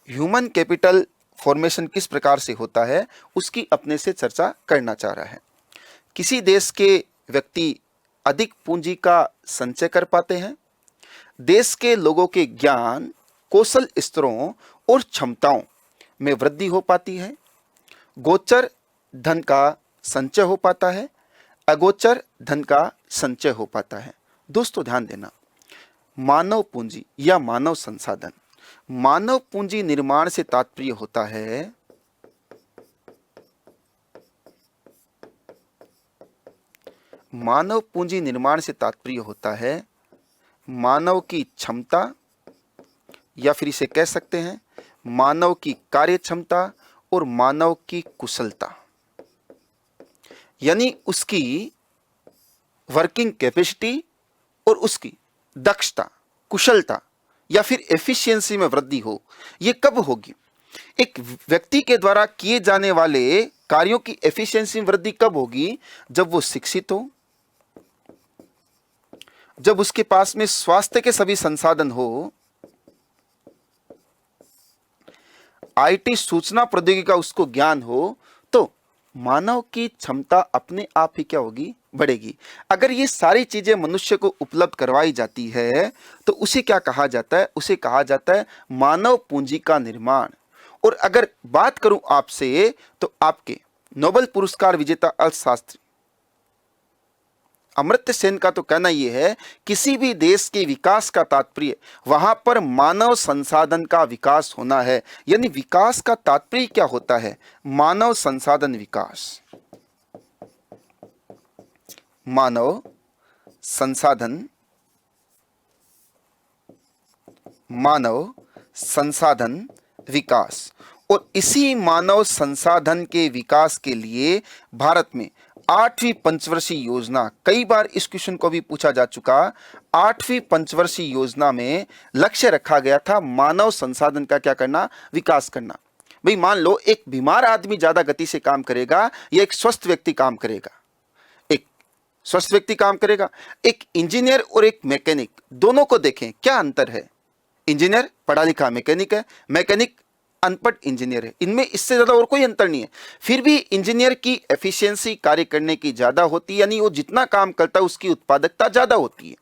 S1: ह्यूमन कैपिटल फॉर्मेशन किस प्रकार से होता है उसकी अपने से चर्चा करना चाह रहा है। किसी देश के व्यक्ति अधिक पूंजी का संचय कर पाते हैं, देश के लोगों के ज्ञान, कौशल स्तरों और क्षमताओं में वृद्धि हो पाती है, गोचर धन का संचय हो पाता है, अगोचर धन का संचय हो पाता है। दोस्तों ध्यान देना, मानव पूंजी या मानव संसाधन, मानव पूंजी निर्माण से तात्पर्य होता है मानव पूंजी निर्माण से तात्पर्य होता है मानव की क्षमता, या फिर इसे कह सकते हैं मानव की कार्य क्षमता और मानव की कुशलता, यानी उसकी वर्किंग कैपेसिटी और उसकी दक्षता, कुशलता, या फिर एफिशिएंसी में वृद्धि हो, ये कब होगी? एक व्यक्ति के द्वारा किए जाने वाले कार्यों की एफिशिएंसी में वृद्धि कब होगी? जब वो शिक्षित हो, जब उसके पास में स्वास्थ्य के सभी संसाधन हो, आईटी सूचना प्रौद्योगिकी का उसको ज्ञान हो, तो मानव की क्षमता अपने आप ही क्या होगी? बढ़ेगी। अगर ये सारी चीजें मनुष्य को उपलब्ध करवाई जाती है तो उसे क्या कहा जाता है? उसे कहा जाता है मानव पूंजी का निर्माण। और अगर बात करूं आपसे तो आपके नोबेल पुरस्कार विजेता अर्थशास्त्री अमर्त्य सेन का तो कहना यह है, किसी भी देश के विकास का तात्पर्य वहां पर मानव संसाधन का विकास होना है। यानी विकास का तात्पर्य क्या होता है? मानव संसाधन विकास। मानव संसाधन, मानव संसाधन विकास। और इसी मानव संसाधन के विकास के लिए भारत में 8वीं पंचवर्षीय योजना, कई बार इस क्वेश्चन को भी पूछा जा चुका, 8वीं पंचवर्षीय योजना में लक्ष्य रखा गया था मानव संसाधन का क्या करना? विकास करना। भाई मान लो एक बीमार आदमी ज्यादा गति से काम करेगा या एक स्वस्थ व्यक्ति काम करेगा? एक स्वस्थ व्यक्ति काम करेगा। एक इंजीनियर और एक मैकेनिक, दोनों को देखें, क्या अंतर है? इंजीनियर पढ़ा लिखा मैकेनिक है, मैकेनिक अनपढ़ इंजीनियर है। इनमें इससे ज्यादा और कोई अंतर नहीं है। फिर भी इंजीनियर की एफिशिएंसी कार्य करने की ज्यादा होती है, यानी वो जितना काम करता है उसकी उत्पादकता ज्यादा होती है।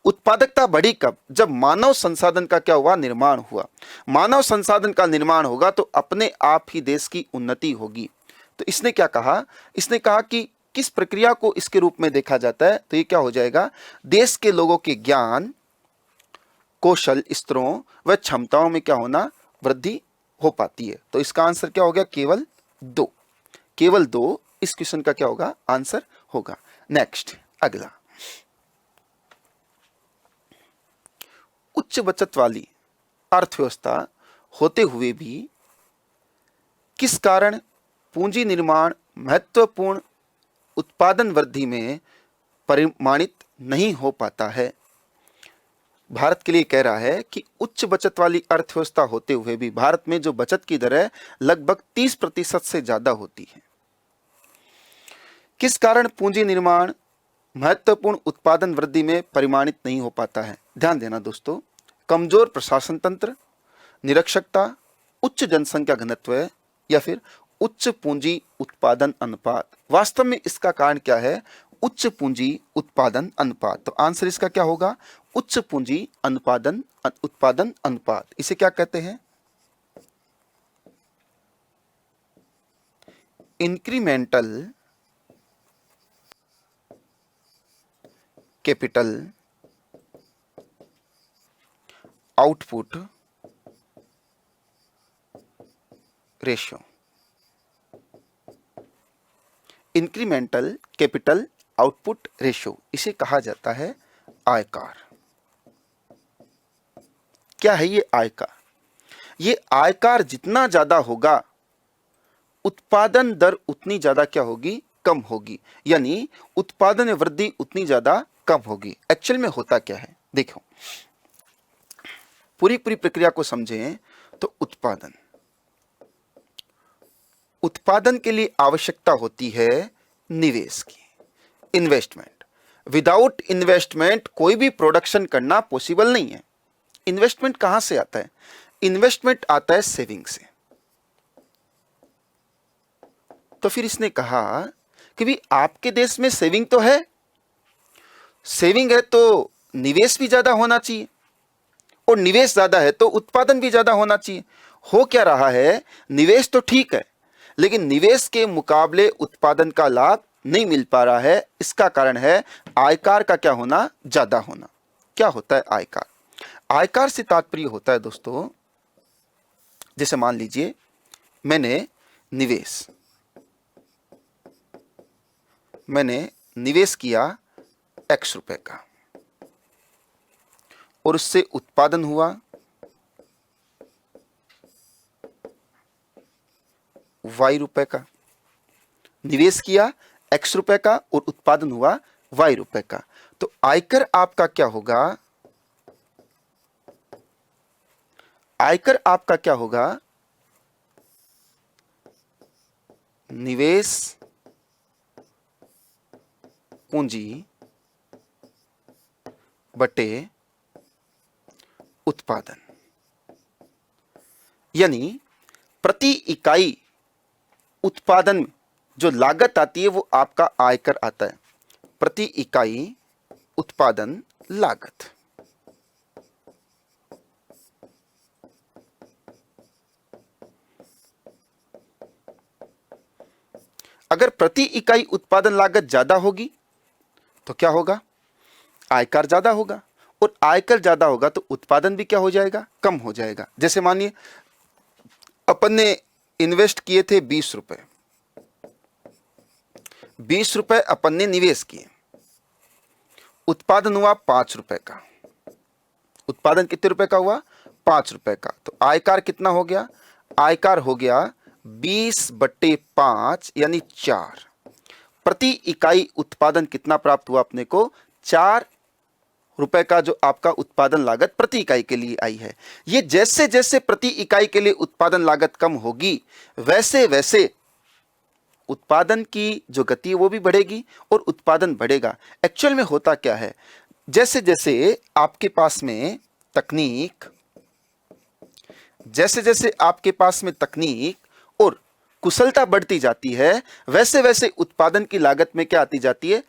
S1: उत्पादकता बढ़ी कब? जब मानव संसाधन का क्या हुआ? निर्माण हुआ। मानव संसाधन का निर्माण होगा तो अपने आप ही देश की उन्नति होगी। तो इसने क्या कहा? इसने कहा कि किस प्रक्रिया को इसके रूप में देखा जाता है? तो ये क्या हो जाएगा? देश के लोगों के ज्ञान, कौशल, स्तरों व क्षमताओं में क्या होना? वृद्धि हो पाती है। तो इसका आंसर क्या हो गया? केवल 2। केवल 2 इस क्वेश्चन का क्या होगा? आंसर होगा। नेक्स्ट, अगला, उच्च बचत वाली अर्थव्यवस्था होते हुए भी किस कारण पूंजी निर्माण महत्वपूर्ण उत्पादन वृद्धि में परिमाणित नहीं हो पाता है? भारत के लिए कह रहा है कि उच्च बचत वाली अर्थव्यवस्था होते हुए भी भारत में जो बचत की दर है लगभग 30% से ज्यादा होती है। किस कारण पूंजी निर्माण महत्वपूर्ण उत्पादन वृद्धि में परिमाणित नहीं हो पाता है? ध्यान देना दोस्तों, कमजोर प्रशासन तंत्र, निरक्षरता, उच्च जनसंख्या घनत्व या फिर उच्च पूंजी उत्पादन अनुपात। वास्तव में इसका कारण क्या है? उच्च पूंजी उत्पादन अनुपात। तो आंसर इसका क्या होगा? उच्च पूंजी उत्पादन अनुपात। इसे क्या कहते हैं? Incremental capital output ratio. Incremental capital output ratio, इसे कहा जाता है आयकार। क्या है ये आयकार? ये आयकार जितना ज्यादा होगा उत्पादन दर उतनी ज्यादा क्या होगी? कम होगी। यानी उत्पादन में वृद्धि उतनी ज्यादा कम होगी। एक्चुअल में होता क्या है देखो, पूरी प्रक्रिया को समझें तो उत्पादन के लिए आवश्यकता होती है निवेश की, इन्वेस्टमेंट। विदाउट इन्वेस्टमेंट कोई भी प्रोडक्शन करना पॉसिबल नहीं है। इन्वेस्टमेंट कहां से आता है? इन्वेस्टमेंट आता है सेविंग से। तो फिर इसने कहा कि भी आपके देश में सेविंग तो है, सेविंग है तो निवेश भी ज्यादा होना चाहिए, और निवेश ज्यादा है तो उत्पादन भी ज्यादा होना चाहिए। हो क्या रहा है? निवेश तो ठीक है लेकिन निवेश के मुकाबले उत्पादन का लाभ नहीं मिल पा रहा है। इसका कारण है आयकार का क्या होना? ज्यादा होना। क्या होता है आयकार? आयकार से तात्पर्य होता है दोस्तों, जैसे मान लीजिए मैंने निवेश किया x रुपए का और उससे उत्पादन हुआ y रुपए का। निवेश किया x रुपए का और उत्पादन हुआ y रुपए का। तो आयकर आपका क्या होगा? आयकर आपका क्या होगा? निवेश पूंजी बटे उत्पादन, यानी प्रति इकाई उत्पादन में जो लागत आती है वो आपका आयकर आता है। प्रति इकाई उत्पादन लागत। अगर प्रति इकाई उत्पादन लागत ज्यादा होगी तो क्या होगा? आयकर ज्यादा होगा, और आयकर ज्यादा होगा तो उत्पादन भी क्या हो जाएगा? कम हो जाएगा। जैसे मानिए अपन ने इन्वेस्ट किए थे 20 रुपए, 20 रुपए अपन ने निवेश किए, उत्पादन हुआ 5 रुपए का। उत्पादन कितने रुपए का हुआ? 5 रुपए का। तो आयकर कितना हो गया? आयकर हो गया 20/5 यानी 4। प्रति इकाई उत्पादन कितना प्राप्त हुआ अपने को? 4 रुपए का जो आपका उत्पादन लागत प्रति इकाई के लिए आई है। ये जैसे जैसे प्रति इकाई के लिए उत्पादन लागत कम होगी वैसे वैसे उत्पादन की जो गति है वो भी बढ़ेगी और उत्पादन बढ़ेगा। एक्चुअल में होता क्या है, जैसे जैसे आपके पास में तकनीक, जैसे जैसे आपके पास में तकनीक और कुशलता बढ़ती जाती है वैसे वैसे उत्पादन की लागत में क्या आती जाती है?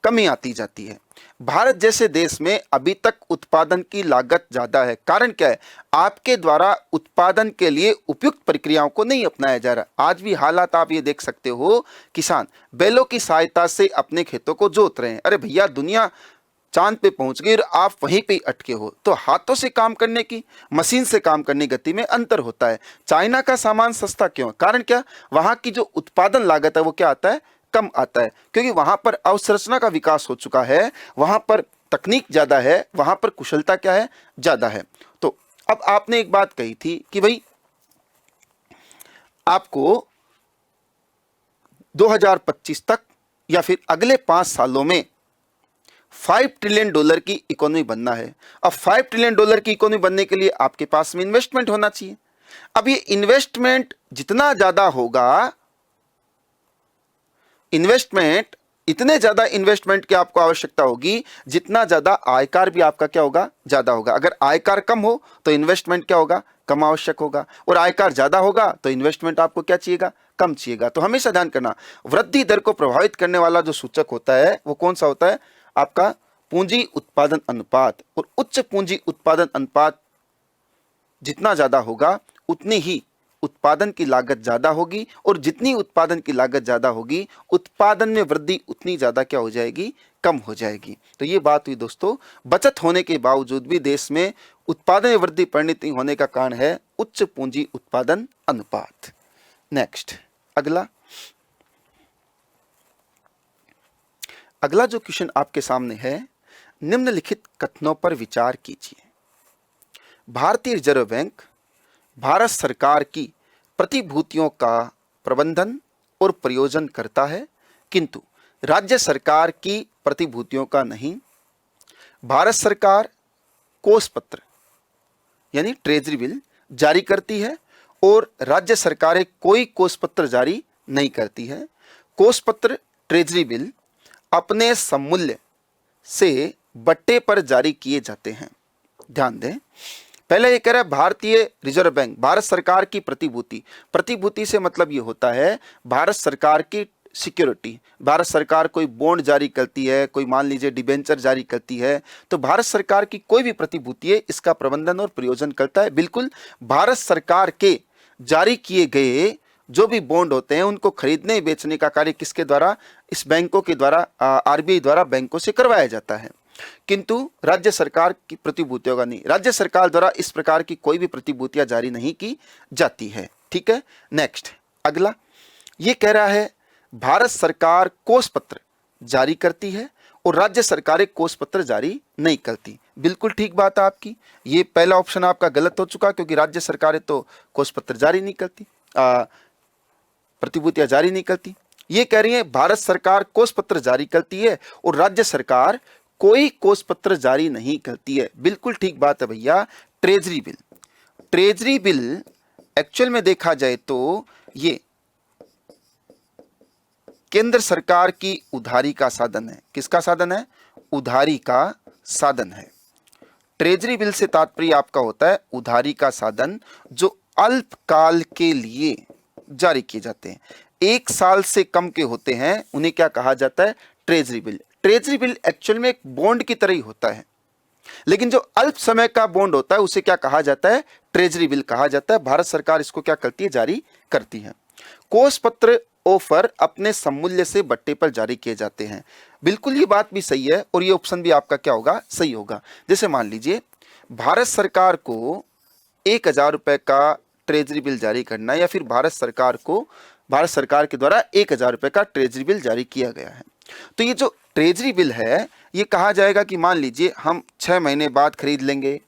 S1: कमी आती जाती है। भारत जैसे देश में अभी तक उत्पादन की लागत ज्यादा है। कारण क्या है? आपके द्वारा उत्पादन के लिए उपयुक्त प्रक्रियाओं को नहीं अपनाया जा रहा। आज भी हालात आप ये देख सकते हो, किसान बैलों की सहायता से अपने खेतों को जोत रहे हैं। अरे भैया, दुनिया चांद पे पहुंच गई और आप वहीं पे अटके हो। तो हाथों से काम करने की, मशीन से काम करने की गति में अंतर होता है। चाइना का सामान सस्ता क्यों? कारण क्या? वहां की जो उत्पादन लागत है वो क्या आता है? कम आता है, क्योंकि वहां पर अवसंरचना का विकास हो चुका है, वहां पर तकनीक ज्यादा है, वहां पर कुशलता क्या है? ज्यादा है। तो अब आपने एक बात कही थी कि भाई आपको 2025 तक या फिर अगले 5 सालों में $5 ट्रिलियन की इकोनॉमी बनना है। अब $5 ट्रिलियन की इकोनॉमी बनने के लिए आपके पास में इन्वेस्टमेंट होना चाहिए। अब ये इन्वेस्टमेंट जितना ज्यादा होगा, इन्वेस्टमेंट इतने ज्यादा इन्वेस्टमेंट की आपको आवश्यकता होगी जितना ज्यादा आयकर भी आपका क्या होगा? ज्यादा होगा। अगर आयकर कम हो तो इन्वेस्टमेंट क्या होगा? कम आवश्यक होगा, और आयकर ज्यादा होगा तो इन्वेस्टमेंट आपको क्या चाहिएगा? कम चाहिएगा। तो हमेशा ध्यान करना, वृद्धि दर को प्रभावित करने वाला जो सूचक होता है वो कौन सा होता है? आपका पूंजी उत्पादन अनुपात। और उच्च पूंजी उत्पादन अनुपात जितना ज्यादा होगा उतनी ही उत्पादन की लागत ज्यादा होगी, और जितनी उत्पादन की लागत ज्यादा होगी उत्पादन में वृद्धि उतनी ज्यादा क्या हो जाएगी? कम हो जाएगी। तो ये बात हुई दोस्तों, बचत होने के बावजूद भी देश में उत्पादन में वृद्धि परिणत होने का कारण है उच्च पूंजी उत्पादन अनुपात। नेक्स्ट, अगला जो क्वेश्चन आपके सामने है, निम्नलिखित कथनों पर विचार कीजिए। भारतीय रिजर्व बैंक भारत सरकार की प्रतिभूतियों का प्रबंधन और प्रयोजन करता है, किंतु राज्य सरकार की प्रतिभूतियों का नहीं। भारत सरकार कोष पत्र यानी ट्रेजरी बिल जारी करती है और राज्य सरकारें कोई कोष पत्र जारी नहीं करती है। कोष पत्र, ट्रेजरी बिल अपने सममूल्य से बट्टे पर जारी किए जाते हैं। ध्यान दें, पहले ये कह रहा है भारतीय रिजर्व बैंक भारत सरकार की प्रतिभूति। प्रतिभूति से मतलब ये होता है भारत सरकार की सिक्योरिटी। भारत सरकार कोई बॉन्ड जारी करती है, कोई मान लीजिए डिबेंचर जारी करती है, तो भारत सरकार की कोई भी प्रतिभूति है इसका प्रबंधन और प्रयोजन करता है। बिल्कुल, भारत सरकार के जारी किए गए जो भी बॉन्ड होते हैं उनको खरीदने बेचने का कार्य किसके द्वारा? इस बैंकों के द्वारा, आरबीआई द्वारा बैंकों से करवाया जाता है, किंतु राज्य सरकार की प्रतिभूतियों का नहीं। राज्य सरकार द्वारा इस प्रकार की कोई भी प्रतिभूतियां जारी नहीं की जाती है। ठीक है, नेक्स्ट, अगला ये कह रहा है भारत सरकार कोष पत्र जारी करती है और राज्य सरकारें कोष पत्र जारी नहीं करती। बिल्कुल ठीक बात है आपकी। ये पहला ऑप्शन आपका गलत हो चुका, क्योंकि राज्य सरकारें तो कोष पत्र जारी नहीं करती, प्रतिभूतियां जारी नहीं करती। ये कह रही है भारत सरकार कोष पत्र जारी करती है और राज्य सरकार कोई कोष पत्र जारी नहीं करती है। बिल्कुल ठीक बात है भैया। Treasury bill, treasury bill actual में देखा जाए तो ये केंद्र सरकार की उधारी का साधन है। किसका साधन है? उधारी का साधन है। ट्रेजरी बिल से तात्पर्य आपका होता है उधारी का साधन जो अल्पकाल के लिए जारी किए जाते हैं, 1 साल से कम के होते हैं, उन्हें क्या कहा जाता है? Treasury bill. Treasury bill actual में एक बॉन्ड की तरह ही होता है, लेकिन जो अल्प समय का बॉन्ड होता है उसे क्या कहा जाता है? ट्रेजरी बिल कहा जाता है। भारत सरकार इसको क्या करती है? जारी करती है। कोष पत्र ऑफर अपने सममूल्य से बट्टे पर जारी किए जाते हैं। बिल्कुल ये बात भी सही है और ये ऑप्शन भी आपका क्या होगा? सही होगा। जैसे मान लीजिए भारत सरकार को 1,000 रुपए का ट्रेजरी बिल जारी करना है, या फिर भारत सरकार के द्वारा 1,000 रुपए का ट्रेजरी बिल जारी किया गया है। तो ये जो ट्रेजरी बिल है ये कहा जाएगा कि मान लीजिए हम 6 महीने बाद खरीद लेंगे,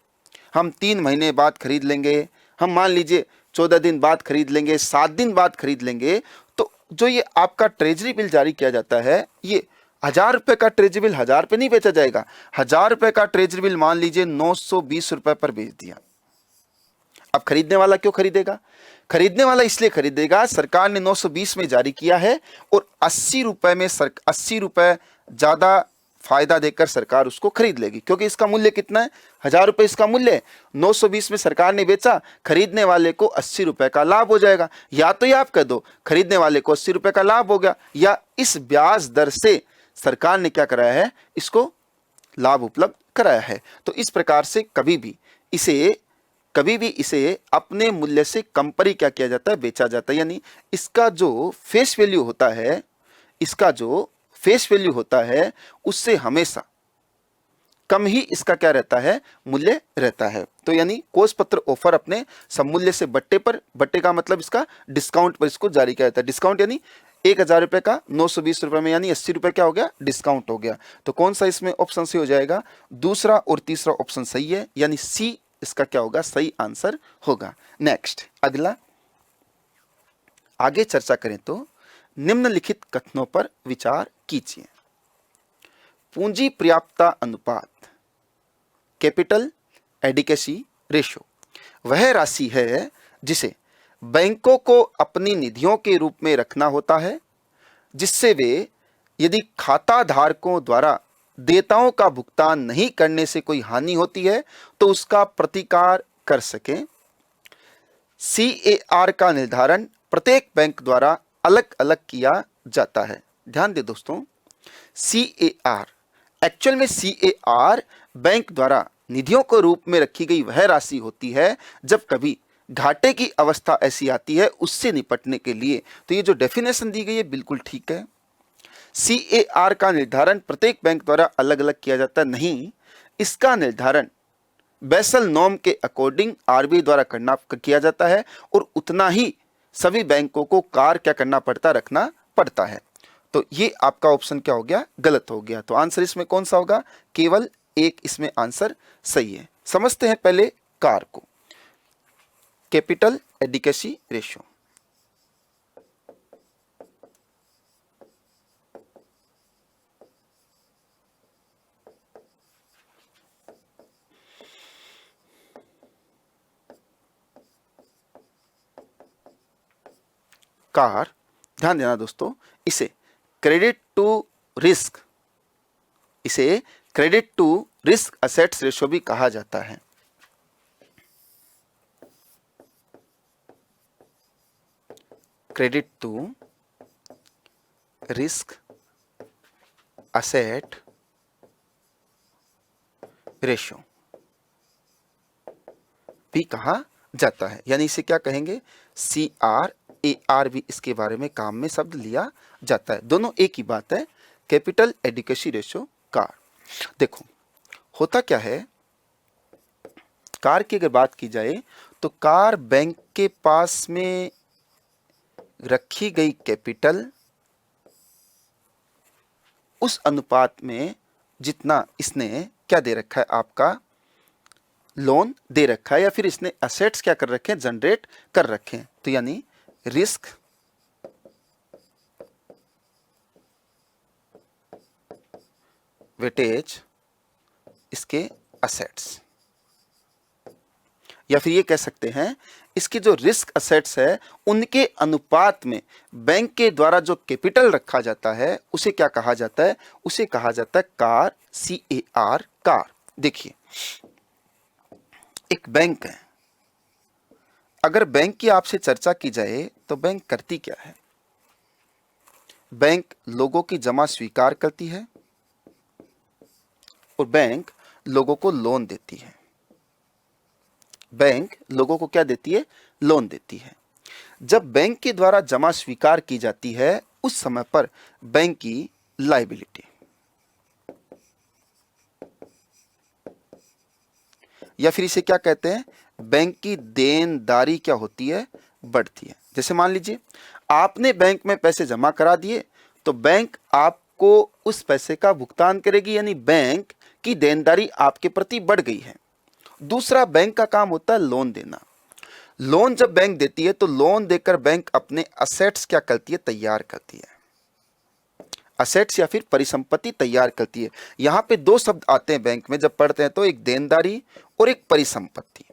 S1: हम 3 महीने बाद खरीद लेंगे, हम मान लीजिए 14 दिन बाद खरीद लेंगे, 7 दिन बाद खरीद लेंगे। तो जो ये आपका ट्रेजरी बिल जारी किया जाता है, ये 1,000 रुपए का ट्रेजरी बिल 1,000 पे नहीं बेचा जाएगा। 1,000 रुपए का ट्रेजरी बिल मान लीजिए 920 रुपए पर बेच दिया। अब खरीदने वाला क्यों खरीदेगा? खरीदने वाला इसलिए खरीदेगा, सरकार ने 920 में जारी किया है और 80 रुपए में 80 रुपए ज्यादा फायदा देकर सरकार उसको खरीद लेगी, क्योंकि इसका मूल्य कितना है? 1,000 रुपए इसका मूल्य है। 920 में सरकार ने बेचा, खरीदने वाले को 80 रुपए का लाभ हो जाएगा। या तो ये आप कह दो खरीदने वाले को 80 रुपए का लाभ हो गया, या इस ब्याज दर से सरकार ने क्या कराया है? इसको लाभ उपलब्ध कराया है। तो इस प्रकार से कभी भी इसे अपने मूल्य से कम पर ही क्या किया जाता है? बेचा जाता है। यानी इसका जो फेस वैल्यू होता है उससे हमेशा कम ही इसका क्या रहता है? मूल्य रहता है। तो यानी कोष पत्र ऑफर अपने सममूल्य से बट्टे का मतलब इसका डिस्काउंट पर इसको जारी किया जाता है। डिस्काउंट यानी 1,000 रुपए का 920 रुपए में यानी 80 रुपए क्या हो गया? डिस्काउंट हो गया। तो कौन सा इसमें ऑप्शन सही हो जाएगा? दूसरा और तीसरा ऑप्शन सही है, यानी सी इसका क्या होगा? सही आंसर होगा। नेक्स्ट, अगला आगे चर्चा करें तो निम्नलिखित कथनों पर विचार कीजिए। पूंजी पर्याप्तता अनुपात, कैपिटल एडिकेसी रेशो, वह राशि है जिसे बैंकों को अपनी निधियों के रूप में रखना होता है, जिससे वे यदि खाता धारकों द्वारा देयताओं का भुगतान नहीं करने से कोई हानि होती है तो उसका प्रतिकार कर सकें। CAR का निर्धारण प्रत्येक बैंक द्वारा अलग अलग किया जाता है। ध्यान दे दोस्तों, CAR एक्चुअल में CAR बैंक द्वारा निधियों के रूप में रखी गई वह राशि होती है जब कभी घाटे की अवस्था ऐसी आती है उससे निपटने के लिए। तो ये जो डेफिनेशन दी गई है बिल्कुल ठीक है। CAR का निर्धारण प्रत्येक बैंक द्वारा अलग अलग किया जाता है, नहीं, इसका निर्धारण बेसल नॉर्म के अकॉर्डिंग RBI द्वारा किया जाता है और उतना ही सभी बैंकों को कार क्या करना पड़ता? रखना पड़ता है। तो ये आपका ऑप्शन क्या हो गया? गलत हो गया। तो आंसर इसमें कौन सा होगा? केवल एक इसमें आंसर सही है। समझते हैं पहले कार को, कैपिटल एडिकेसी रेशियो। कार, ध्यान देना दोस्तों, इसे credit to risk assets ratio भी कहा जाता है। Credit to risk asset ratio भी कहा जाता है। यानी इसे क्या कहेंगे? CRAR भी इसके बारे में काम में शब्द लिया जाता है। दोनों एक ही बात है, कैपिटल एडिकेसी रेशो कार। देखो होता क्या है, कार की अगर बात की जाए तो कार बैंक के पास में रखी गई कैपिटल उस अनुपात में जितना इसने क्या दे रखा है? आपका लोन दे रखा है, या फिर इसने एसेट्स क्या कर रखे हैं? जनरेट कर रखे हैं। तो यानी रिस्क वेटेज इसके असेट्स, या फिर ये कह सकते हैं इसकी जो रिस्क असेट्स है उनके अनुपात में बैंक के द्वारा जो कैपिटल रखा जाता है उसे क्या कहा जाता है, उसे कहा जाता है कार, CAR, कार। देखिए एक बैंक है, अगर बैंक की आपसे चर्चा की जाए तो बैंक करती क्या है? बैंक लोगों की जमा स्वीकार करती है और बैंक लोगों को लोन देती है। बैंक लोगों को क्या देती है? लोन देती है। जब बैंक के द्वारा जमा स्वीकार की जाती है उस समय पर बैंक की लायबिलिटी या फिर इसे क्या कहते हैं, बैंक की देनदारी क्या होती है? बढ़ती है। जैसे मान लीजिए आपने बैंक में पैसे जमा करा दिए तो बैंक आपको उस पैसे का भुगतान करेगी, यानी बैंक की देनदारी आपके प्रति बढ़ गई है। दूसरा, बैंक का काम होता है लोन देना। लोन जब बैंक देती है तो लोन देकर बैंक अपने असेट्स क्या करती है? तैयार करती है। असेट्स या फिर परिसंपत्ति तैयार करती है। यहां पे दो शब्द आते हैं बैंक में जब पढ़ते हैं तो, एक देनदारी और एक परिसंपत्ति।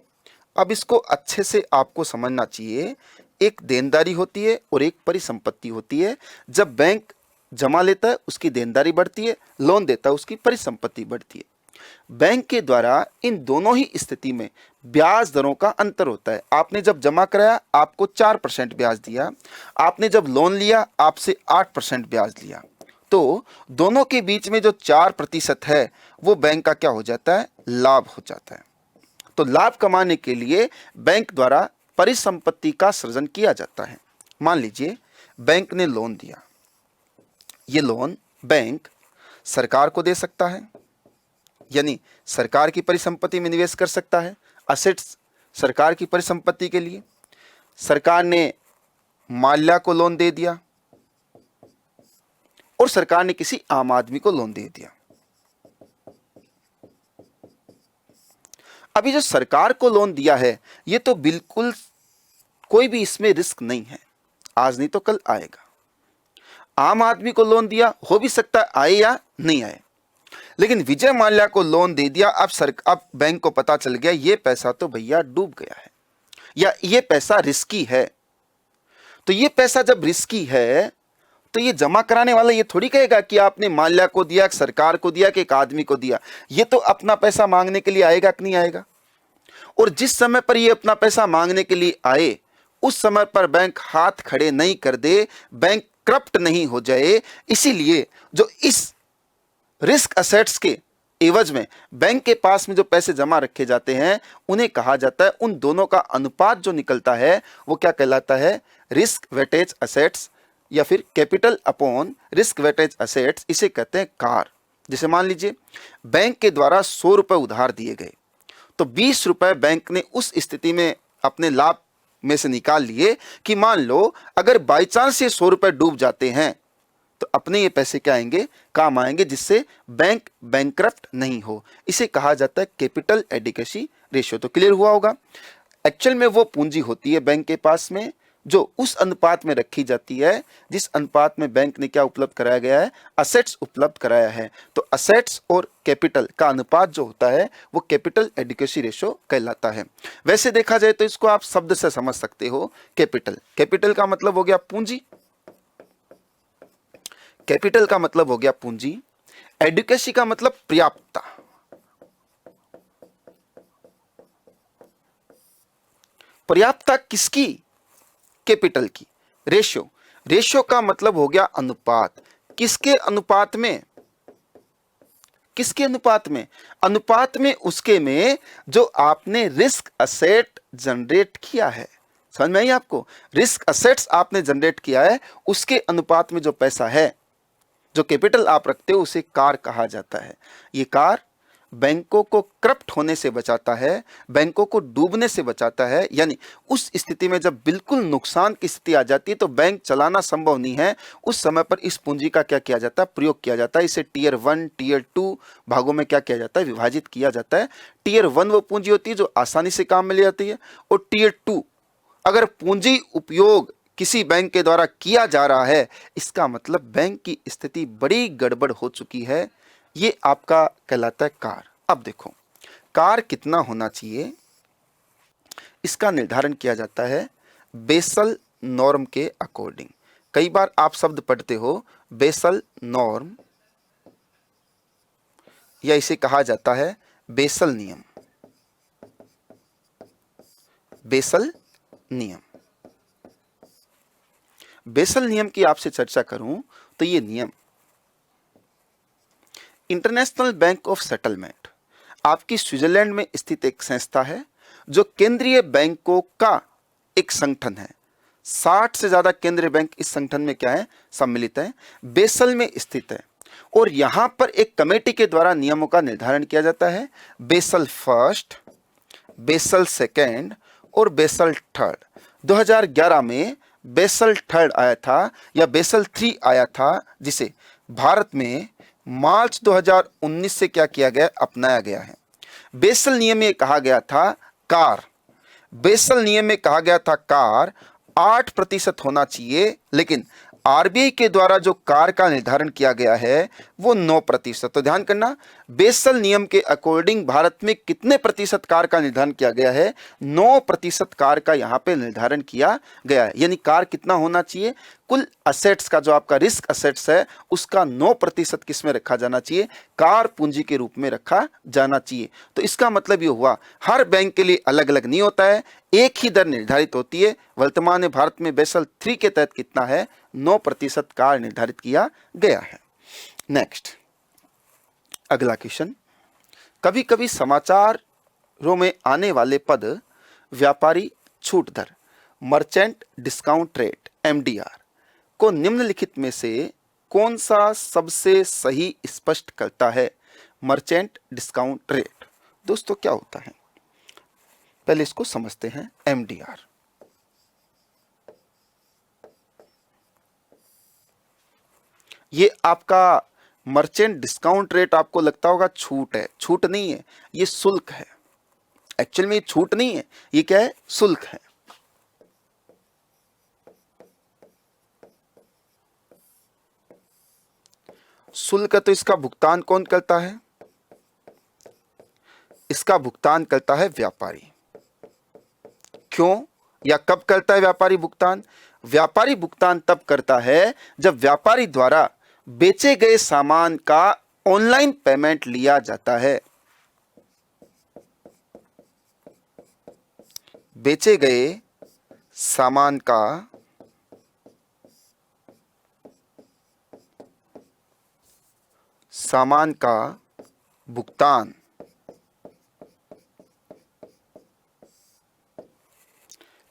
S1: अब इसको अच्छे से आपको समझना चाहिए। एक देनदारी होती है और एक परिसंपत्ति होती है। जब बैंक जमा लेता है उसकी देनदारी बढ़ती है, लोन देता है उसकी परिसंपत्ति बढ़ती है। बैंक के द्वारा इन दोनों ही स्थिति में ब्याज दरों का अंतर होता है। आपने जब जमा कराया आपको 4% ब्याज दिया, आपने जब लोन लिया आपसे 8% ब्याज लिया। तो दोनों के बीच में जो 4% है वो बैंक का क्या हो जाता है? लाभ हो जाता है। तो लाभ कमाने के लिए बैंक द्वारा परिसंपत्ति का सृजन किया जाता है। मान लीजिए बैंक ने लोन दिया, ये लोन बैंक सरकार को दे सकता है, यानी सरकार की परिसंपत्ति में निवेश कर सकता है। असेट्स सरकार की परिसंपत्ति के लिए सरकार ने माल्या को लोन दे दिया और सरकार ने किसी आम आदमी को लोन दे दिया। अभी जो सरकार को लोन दिया है ये तो बिल्कुल कोई भी इसमें रिस्क नहीं है, आज नहीं तो कल आएगा। आम आदमी को लोन दिया, हो भी सकता है आए या नहीं आए। लेकिन विजय माल्या को लोन दे दिया, अब बैंक को पता चल गया ये पैसा तो भैया डूब गया है या ये पैसा रिस्की है। तो ये पैसा जब रिस्की है तो ये जमा कराने वाला ये थोड़ी कहेगा कि आपने माल्या को दिया, सरकार को दिया कि एक आदमी को दिया। ये तो अपना पैसा मांगने के लिए आएगा कि नहीं आएगा? और जिस समय पर ये अपना पैसा मांगने के लिए आए उस समय पर बैंक हाथ खड़े नहीं कर दे, बैंक करप्ट नहीं हो जाए। इसीलिए जो इस रिस्क असेट्स के एवज में बैंक के पास में जो पैसे जमा रखे जाते हैं उन्हें कहा जाता है, उन दोनों का अनुपात जो निकलता है वो क्या कहलाता है? रिस्क वेटेज असेट्स या फिर capital upon risk weightage assets, इसे कहते हैं कार। जैसे मान लीजिए बैंक के द्वारा 100 रुपए उधार दिए गए तो 20 रुपए बैंक ने उस स्थिति में अपने लाभ में से निकाल लिए कि मान लो अगर बाई चांस ये 100 रुपए डूब जाते हैं तो अपने ये पैसे क्या आएंगे? काम आएंगे, जिससे बैंक बैंकरप्ट नहीं हो। इसे कहा जाता है कैपिटल एडिक्वेसी रेशियो। तो क्लियर हुआ होगा। एक्चुअल में वो पूंजी होती है बैंक के पास में जो उस अनुपात में रखी जाती है जिस अनुपात में बैंक ने क्या उपलब्ध कराया गया है? असेट्स उपलब्ध कराया है। तो असेट्स और कैपिटल का अनुपात जो होता है वो कैपिटल एडिक्वेसी रेशियो कहलाता है। वैसे देखा जाए तो इसको आप शब्द से समझ सकते हो। कैपिटल, कैपिटल का मतलब हो गया पूंजी, कैपिटल का मतलब हो गया पूंजी। एडिक्वेसी का मतलब पर्याप्तता। पर्याप्तता किसकी? कैपिटल की। रेशियो, रेशियो का मतलब हो गया अनुपात। किसके अनुपात में? किसके अनुपात में? अनुपात में उसके में जो आपने रिस्क असेट जनरेट किया है। समझ में आई आपको? रिस्क असेट्स आपने जनरेट किया है उसके अनुपात में जो पैसा है, जो कैपिटल आप रखते हो उसे कार कहा जाता है। ये कार बैंकों को करप्ट होने से बचाता है, बैंकों को डूबने से बचाता है। यानी उस स्थिति में जब बिल्कुल नुकसान की स्थिति आ जाती है तो बैंक चलाना संभव नहीं है, उस समय पर इस पूंजी का क्या किया जाता है? प्रयोग किया जाता है। इसे टीयर 1 टीयर 2 भागों में क्या किया जाता है? विभाजित किया जाता है। टीयर 1 वो पूंजी होती है जो आसानी से काम में ले जाती है, और टीयर 2 अगर पूंजी उपयोग किसी बैंक के द्वारा किया जा रहा है इसका मतलब बैंक की स्थिति बड़ी गड़बड़ हो चुकी है। ये आपका कहलाता है कार। अब देखो कार कितना होना चाहिए? इसका निर्धारण किया जाता है बेसल नॉर्म के अकॉर्डिंग। कई बार आप शब्द पढ़ते हो बेसल नॉर्म, या इसे कहा जाता है बेसल नियम। बेसल नियम, बेसल नियम की आपसे चर्चा करूं तो ये नियम इंटरनेशनल बैंक ऑफ सेटलमेंट आपकी स्विट्जरलैंड में स्थित एक संस्था है जो केंद्रीय बैंकों का एक संगठन है। 60 से ज्यादा केंद्रीय बैंक इस संगठन में क्या है, सम्मिलित है, बेसल में स्थित है। और यहां पर एक कमेटी के द्वारा नियमों का निर्धारण किया जाता है। बेसल फर्स्ट, बेसल सेकेंड और बेसल थर्ड। 2011 में बेसल थर्ड आया था या बेसल 3 आया था, जिसे भारत में मार्च 2019 से क्या किया गया, अपनाया गया है। बेसल नियम में कहा गया था कार, बेसल नियम में कहा गया था कार 8% होना चाहिए, लेकिन आरबीआई के द्वारा जो कार का निर्धारण किया गया है वो 9%। तो ध्यान करना, बेसल नियम के अकॉर्डिंग भारत में कितने प्रतिशत कार का निर्धारण किया गया है, 9% कार का यहां पे निर्धारण किया गया है। यानी कार कितना होना चाहिए, कुल असेट्स का जो आपका रिस्क असेट्स है उसका 9% किस में रखा जाना चाहिए, कार पूंजी के रूप में रखा जाना चाहिए। तो इसका मतलब ये हुआ हर बैंक के लिए अलग अलग नहीं होता है, एक ही दर निर्धारित होती है। वर्तमान में भारत में बेसल 3 के तहत कितना है, 9% कार निर्धारित किया गया है। नेक्स्ट, अगला क्वेश्चन, कभी कभी समाचारों में आने वाले पद व्यापारी छूट दर, मर्चेंट डिस्काउंट रेट, एमडीआर को निम्नलिखित में से कौन सा सबसे सही स्पष्ट करता है। मर्चेंट डिस्काउंट रेट दोस्तों क्या होता है, पहले इसको समझते हैं। एमडीआर, ये आपका मर्चेंट डिस्काउंट रेट आपको लगता होगा छूट है, छूट नहीं है, ये शुल्क है। एक्चुअल में ये छूट नहीं है, ये क्या है, शुल्क है। शुल्क तो इसका भुगतान कौन करता है, इसका भुगतान करता है व्यापारी। क्यों या कब करता है व्यापारी भुगतान, व्यापारी भुगतान तब करता है जब व्यापारी द्वारा बेचे गए सामान का ऑनलाइन पेमेंट लिया जाता है। बेचे गए सामान का भुगतान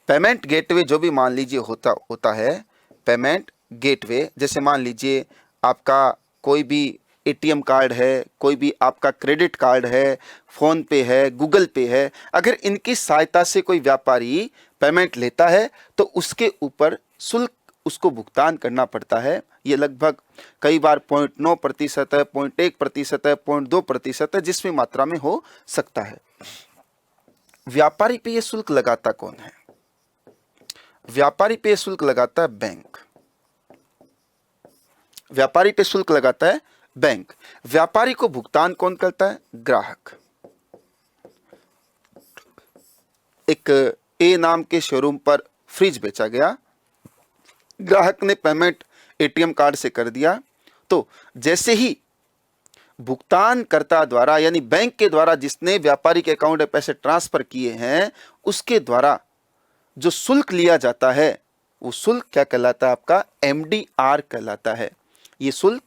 S1: पेमेंट गेटवे जो भी मान लीजिए होता है, पेमेंट गेटवे, जैसे मान लीजिए आपका कोई भी एटीएम कार्ड है, कोई भी आपका क्रेडिट कार्ड है, फोन पे है, गूगल पे है, अगर इनकी सहायता से कोई व्यापारी पेमेंट लेता है तो उसके ऊपर शुल्क उसको भुगतान करना पड़ता है। ये लगभग कई बार 0.9% है, 0.1% है, 0.2% है, जिसमें मात्रा में हो सकता है। व्यापारी पे ये शुल्क लगाता कौन है, व्यापारी पे शुल्क लगाता है बैंक। व्यापारी पे शुल्क लगाता है बैंक। व्यापारी को भुगतान कौन करता है, ग्राहक। एक ए नाम के शोरूम पर फ्रिज बेचा गया, ग्राहक ने पेमेंट एटीएम कार्ड से कर दिया, तो जैसे ही भुगतानकर्ता द्वारा यानी बैंक के द्वारा जिसने व्यापारी के अकाउंट में पैसे ट्रांसफर किए हैं उसके द्वारा जो शुल्क लिया जाता है वो शुल्क क्या कहलाता है, आपका एमडीआर कहलाता है। ये शुल्क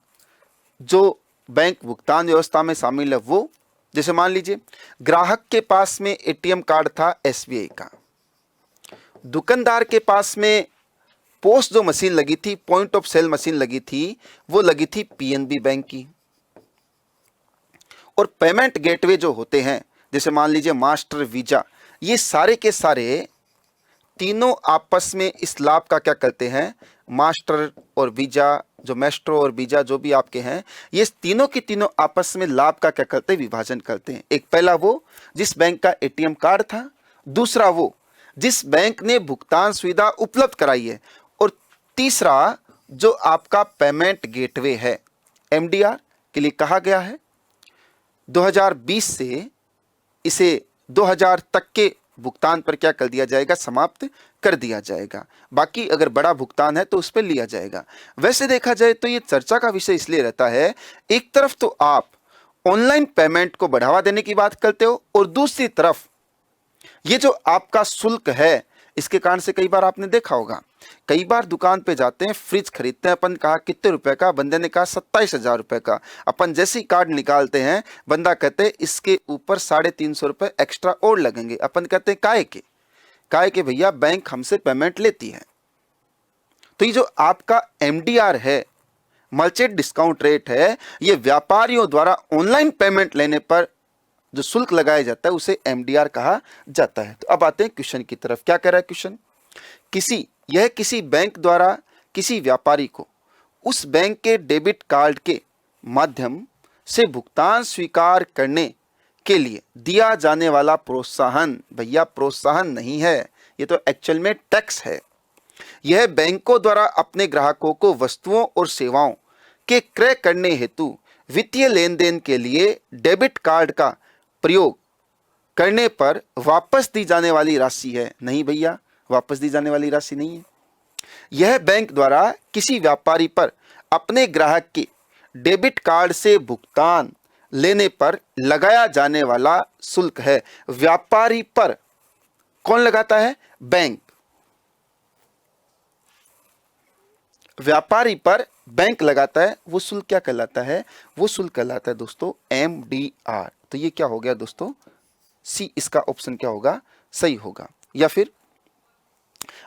S1: जो बैंक भुगतान व्यवस्था में शामिल है वो, जैसे मान लीजिए ग्राहक के पास में एटीएम कार्ड था एसबीआई का, दुकानदार के पास में पोस्ट जो मशीन लगी थी, पॉइंट ऑफ सेल मशीन लगी थी, वो लगी थी पीएनबी बैंक की। और पेमेंट गेटवे जो होते हैं जैसे मान लीजिए मास्टर, वीजा, ये सारे के सारे तीनों आपस में इस लाभ का क्या करते हैं, मास्टर और वीजा, जो मेस्ट्रो और वीजा जो भी आपके हैं, ये तीनों के तीनों आपस में लाभ का क्या करते हैं, विभाजन करते हैं। एक पहला वो जिस बैंक का एटीएम कार्ड था, दूसरा वो जिस बैंक ने भुगतान सुविधा उपलब्ध कराई है, और तीसरा जो आपका पेमेंट गेटवे है। एमडीआर के लिए कहा गया है 2020 से इसे 2000 तक के भुगतान पर क्या कर दिया जाएगा, समाप्त कर दिया जाएगा। बाकी अगर बड़ा भुगतान है तो उस पर लिया जाएगा। वैसे देखा जाए तो ये चर्चा का विषय इसलिए रहता है, एक तरफ तो आप ऑनलाइन पेमेंट को बढ़ावा देने की बात करते हो और दूसरी तरफ ये जो आपका शुल्क है, इसके कारण से कई बार आपने देखा होगा, कई बार दुकान पे जाते हैं, फ्रिज खरीदते हैं, अपन कहा कितने रुपए का, बंदे ने कहा 27,000 रुपए का। अपन जैसे ही कार्ड निकालते हैं, बंदा कहते हैं इसके ऊपर 350 रुपए एक्स्ट्रा और लगेंगे। अपन कहते हैं काहे के भैया, बैंक हमसे पेमेंट लेती है। तो ये जो आपका एमडीआर है, मर्चेंट डिस्काउंट रेट है, ये व्यापारियों द्वारा ऑनलाइन पेमेंट लेने पर जो शुल्क लगाया जाता है उसे एमडीआर कहा जाता है। तो अब आते हैं क्वेश्चन की तरफ। क्या कह रहा है क्वेश्चन, किसी बैंक द्वारा किसी व्यापारी को उस बैंक के डेबिट कार्ड के माध्यम से भुगतान स्वीकार करने के लिए दिया जाने वाला प्रोत्साहन, भैया प्रोत्साहन नहीं है, ये तो एक्चुअल में टैक्स है। यह बैंकों द्वारा अपने ग्राहकों को वस्तुओं और सेवाओं के क्रय करने हेतु वित्तीय लेन देन के लिए डेबिट कार्ड का प्रयोग करने पर वापस दी जाने वाली राशि है। नहीं भैया, वापस दी जाने वाली राशि नहीं है। यह बैंक द्वारा किसी व्यापारी पर अपने ग्राहक के डेबिट कार्ड से भुगतान लेने पर लगाया जाने वाला शुल्क है। व्यापारी पर कौन लगाता है, बैंक। व्यापारी पर बैंक लगाता है, वो शुल्क क्या कहलाता है, वो शुल्क कहलाता है दोस्तों एमडीआर। तो ये क्या हो गया दोस्तों, सी इसका ऑप्शन क्या होगा, सही होगा। या फिर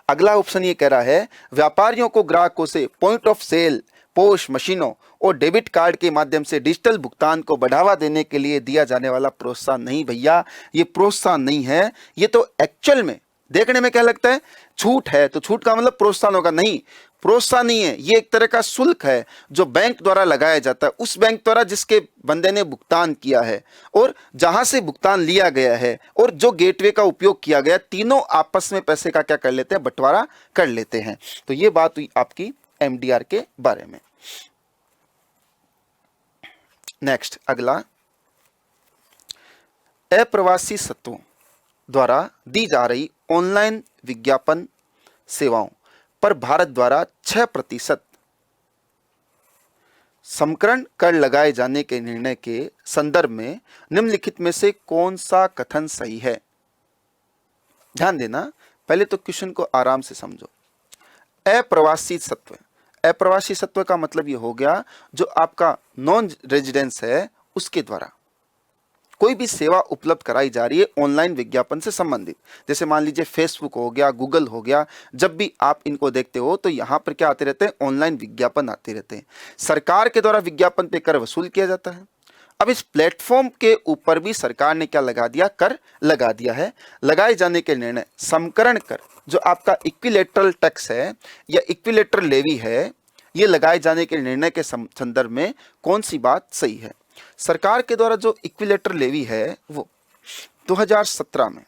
S1: अगला ऑप्शन ये कह रहा है, व्यापारियों को ग्राहकों से पॉइंट ऑफ सेल, पोश मशीनों और डेबिट कार्ड के माध्यम से डिजिटल भुगतान को बढ़ावा देने के लिए दिया जाने वाला प्रोत्साहन। नहीं भैया, ये प्रोत्साहन नहीं है, ये तो एक्चुअल में देखने में क्या लगता है, छूट है। तो छूट का मतलब प्रोत्साहन होगा, नहीं, प्रोत्साहन नहीं है, ये एक तरह का शुल्क है जो बैंक द्वारा लगाया जाता है, उस बैंक द्वारा जिसके बंदे ने भुगतान किया है और जहां से भुगतान लिया गया है और जो गेटवे का उपयोग किया गया, तीनों आपस में पैसे का क्या कर लेते हैं, बंटवारा कर लेते हैं। तो ये बात हुई आपकी एमडीआर के बारे में। नेक्स्ट अगला, अप्रवासी सत्वों द्वारा दी जा रही ऑनलाइन विज्ञापन सेवाओं पर भारत द्वारा 6% समकरण कर लगाए जाने के निर्णय के संदर्भ में निम्नलिखित में से कौन सा कथन सही है। ध्यान देना, पहले तो क्वेश्चन को आराम से समझो। अप्रवासी सत्व, अप्रवासी सत्व का मतलब ये हो गया जो आपका नॉन रेजिडेंस है उसके द्वारा कोई भी सेवा उपलब्ध कराई जा रही है ऑनलाइन विज्ञापन से संबंधित। जैसे मान लीजिए फेसबुक हो गया, गूगल हो गया, जब भी आप इनको देखते हो तो यहाँ पर क्या आते रहते हैं, ऑनलाइन विज्ञापन आते रहते हैं। सरकार के द्वारा विज्ञापन पे कर वसूल किया जाता है। अब इस प्लेटफॉर्म के ऊपर भी सरकार ने क्या लगा दिया, कर लगा दिया है। लगाए जाने के निर्णय समकरण कर, जो आपका इक्विलेटरल टैक्स है या इक्विलेटरल लेवी है, ये लगाए जाने के निर्णय के संदर्भ में कौन सी बात सही है। सरकार के द्वारा जो इक्विलेटर लेवी है वो 2017 में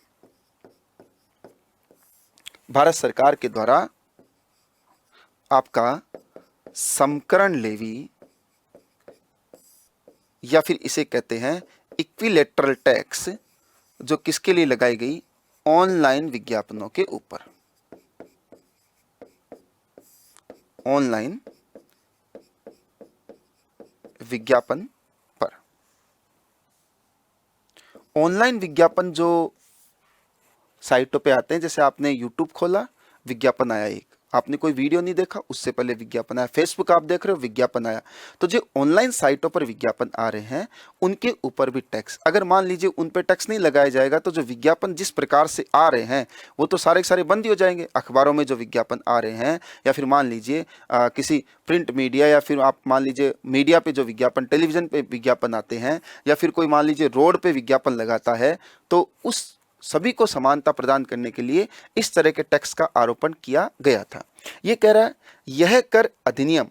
S1: भारत सरकार के द्वारा आपका समकरण लेवी या फिर इसे कहते हैं इक्विलेटरल टैक्स, जो किसके लिए लगाई गई, ऑनलाइन विज्ञापनों के ऊपर। ऑनलाइन विज्ञापन, ऑनलाइन विज्ञापन जो साइटों पे आते हैं, जैसे आपने यूट्यूब खोला, विज्ञापन आया एक, आपने कोई वीडियो नहीं देखा, उससे पहले विज्ञापन आया, फेसबुक आप देख रहे हो, विज्ञापन आया। तो जो ऑनलाइन साइटों पर विज्ञापन आ रहे हैं उनके ऊपर भी टैक्स, अगर मान लीजिए उन पर टैक्स नहीं लगाया जाएगा तो जो विज्ञापन जिस प्रकार से आ रहे हैं वो तो सारे के सारे बंद ही हो जाएंगे। अखबारों में जो विज्ञापन आ रहे हैं या फिर मान लीजिए किसी प्रिंट मीडिया या फिर आप मान लीजिए मीडिया पे जो विज्ञापन, टेलीविजन पे विज्ञापन आते हैं या फिर कोई मान लीजिए रोड पे विज्ञापन लगाता है, तो उस सभी को समानता प्रदान करने के लिए इस तरह के टैक्स का आरोपण किया गया था। यह कह रहा है यह कर अधिनियम,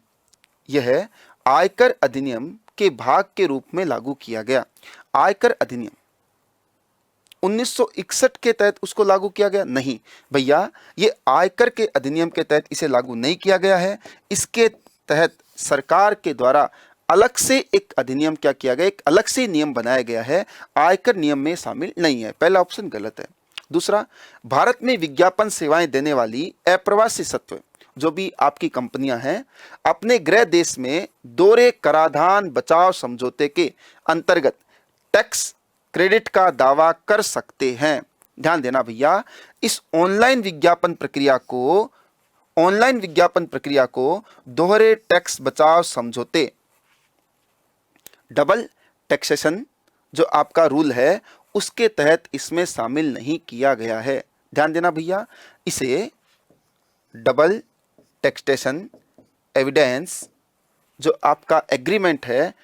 S1: यह आयकर अधिनियम के भाग के रूप में लागू किया गया। आयकर अधिनियम 1961 के तहत उसको लागू किया गया नहीं भैया, ये आयकर के अधिनियम के तहत इसे लागू नहीं किया गया है। इसके तहत सरकार के द्वारा अलग से एक अधिनियम क्या किया गया, एक अलग से नियम बनाया गया है, आयकर नियम में शामिल नहीं है। पहला ऑप्शन गलत है। दूसरा, भारत में विज्ञापन सेवाएं देने वाली अप्रवासी सत्व जो भी आपकी कंपनियां हैं अपने गृह देश में दोहरे कराधान बचाव समझौते के अंतर्गत टैक्स क्रेडिट का दावा कर सकते हैं। ध्यान देना भैया, इस ऑनलाइन विज्ञापन प्रक्रिया को दोहरे टैक्स बचाव समझौते, डबल टैक्सेशन जो आपका रूल है उसके तहत इसमें शामिल नहीं किया गया है। ध्यान देना भैया, इसे डबल टैक्सेशन एविडेंस जो आपका एग्रीमेंट है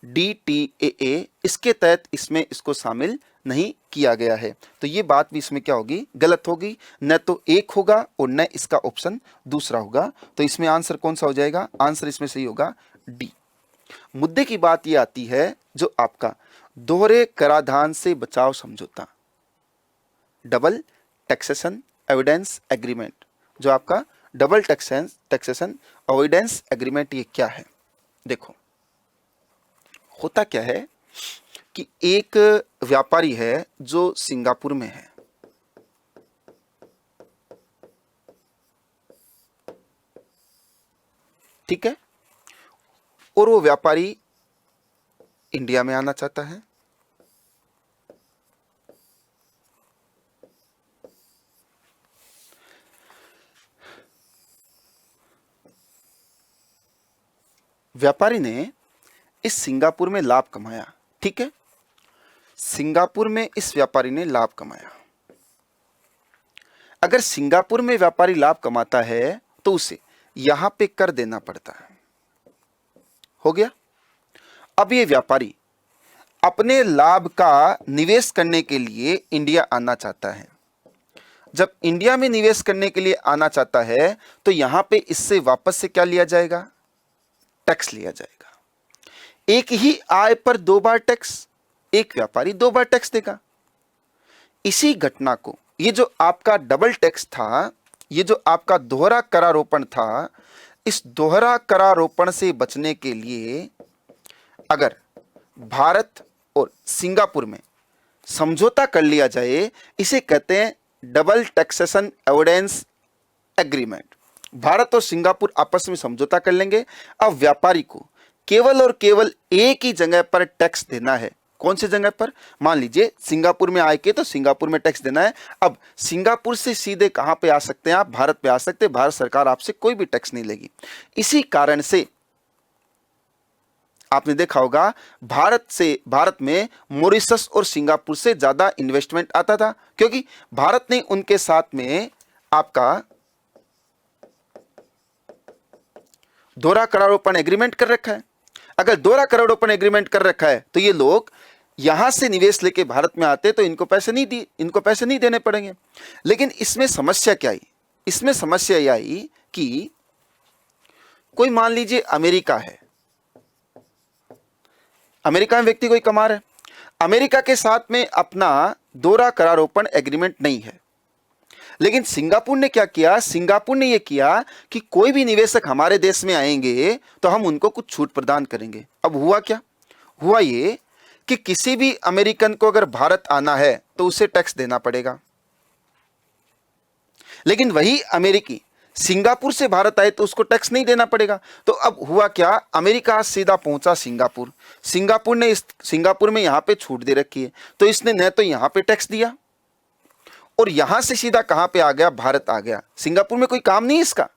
S1: DTAA, इसके तहत इसमें इसको शामिल नहीं किया गया है। तो ये बात भी इसमें क्या होगी, गलत होगी, न तो एक होगा और न इसका ऑप्शन दूसरा होगा। तो इसमें आंसर कौन सा हो जाएगा, आंसर इसमें सही होगा डी। मुद्दे की बात ये आती है जो आपका दोहरे कराधान से बचाव समझौता, डबल टैक्सेशन एविडेंस एग्रीमेंट, जो आपका डबल टैक्सेशन अवॉइडेंस एग्रीमेंट, ये क्या है? देखो होता क्या है कि एक व्यापारी है जो सिंगापुर में है, ठीक है, और वो व्यापारी इंडिया में आना चाहता है। व्यापारी ने इस सिंगापुर में लाभ कमाया, ठीक है, सिंगापुर में इस व्यापारी ने लाभ कमाया। अगर सिंगापुर में व्यापारी लाभ कमाता है तो उसे यहां पे कर देना पड़ता है। हो गया। अब ये व्यापारी अपने लाभ का निवेश करने के लिए इंडिया आना चाहता है। जब इंडिया में निवेश करने के लिए आना चाहता है तो यहां पे इससे वापस से क्या लिया जाएगा, टैक्स लिया जाएगा। एक ही आय पर दो बार टैक्स, एक व्यापारी दो बार टैक्स देगा। इसी घटना को, ये जो आपका डबल टैक्स था, ये जो आपका दोहरा करारोपण था, इस दोहरा करारोपण से बचने के लिए अगर भारत और सिंगापुर में समझौता कर लिया जाए, इसे कहते हैं double taxation avoidance agreement. Bharat और सिंगापुर आपस में समझौता कर लेंगे। अब व्यापारी को केवल और केवल एक ही जगह पर टैक्स देना है। कौन सी जगह पर? मान लीजिए सिंगापुर में आए के तो सिंगापुर में टैक्स देना है। अब सिंगापुर से सीधे कहां पे आ सकते हैं आप? भारत पे आ सकते हैं। भारत सरकार आपसे कोई भी टैक्स नहीं लेगी। इसी कारण से आपने देखा होगा भारत में मॉरिशस और सिंगापुर से ज्यादा इन्वेस्टमेंट आता था, क्योंकि भारत ने उनके साथ में आपका दोहरा करारोपण एग्रीमेंट कर रखा है। अगर दोहरा करारोपण एग्रीमेंट कर रखा है तो ये लोग यहां से निवेश लेके भारत में आते तो इनको पैसे नहीं देने पड़ेंगे। लेकिन इसमें समस्या क्या आई? इसमें समस्या यह आई कि कोई मान लीजिए अमेरिका है, अमेरिका में व्यक्ति कोई कमा रहा है, अमेरिका के साथ में अपना दोहरा करारोपण एग्रीमेंट नहीं है। लेकिन सिंगापुर ने क्या किया? सिंगापुर ने यह किया कि कोई भी निवेशक हमारे देश में आएंगे तो हम उनको कुछ छूट प्रदान करेंगे। अब हुआ क्या? हुआ ये कि किसी भी अमेरिकन को अगर भारत आना है तो उसे टैक्स देना पड़ेगा। लेकिन वही अमेरिकी सिंगापुर से भारत आए तो उसको टैक्स नहीं देना पड़ेगा। तो अब हुआ क्या? अमेरिका सीधा पहुंचा सिंगापुर, सिंगापुर ने सिंगापुर में यहां पे छूट दे रखी है, तो इसने न तो यहां पे टैक्स दिया और यहां से सीधा कहां पे आ गया? भारत आ गया। सिंगापुर में कोई काम नहीं, इसका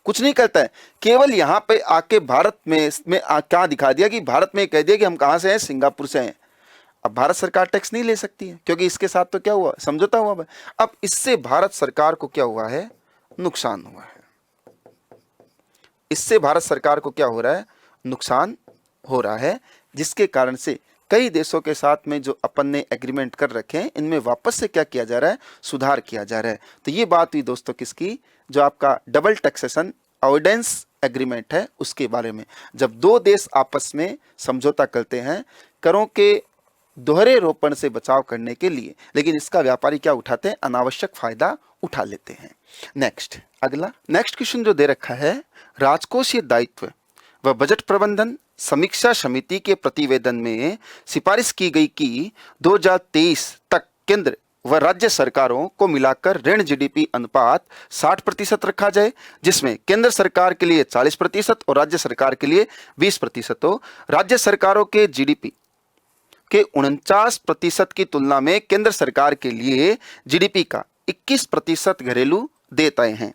S1: कुछ नहीं करता है, केवल यहां पे आके भारत में क्या दिखा दिया कि भारत में कह दिया कि हम कहां से हैं? सिंगापुर से हैं। अब भारत सरकार टैक्स नहीं ले सकती है, क्योंकि इसके साथ तो क्या हुआ? समझौता हुआ। अब इससे भारत सरकार को क्या हुआ है? नुकसान हुआ है। इससे भारत सरकार को क्या हो रहा है? नुकसान हो रहा है, जिसके कारण से कई देशों के साथ में जो अपन ने एग्रीमेंट कर रखे हैं, इनमें वापस से क्या किया जा रहा है? सुधार किया जा रहा है। तो ये बात हुई दोस्तों किसकी? जो आपका डबल टैक्सेशन अवॉइडेंस एग्रीमेंट है उसके बारे में। जब दो देश आपस में समझौता करते हैं करों के दोहरे रोपण से बचाव करने के लिए, लेकिन इसका व्यापारी क्या उठाते हैं? अनावश्यक फायदा उठा लेते हैं। नेक्स्ट, अगला नेक्स्ट क्वेश्चन जो दे रखा है, राजकोषीय दायित्व व बजट प्रबंधन समीक्षा समिति के प्रतिवेदन में सिफारिश की गई कि 2023 तक केंद्र व राज्य सरकारों को मिलाकर ऋण जीडीपी अनुपात 60% रखा जाए, जिसमें केंद्र सरकार के लिए 40% और राज्य सरकार के लिए 20% हो। राज्य सरकारों के जीडीपी के 49% की तुलना में केंद्र सरकार के लिए जीडीपी का 21% घरेलू देय तय हैं।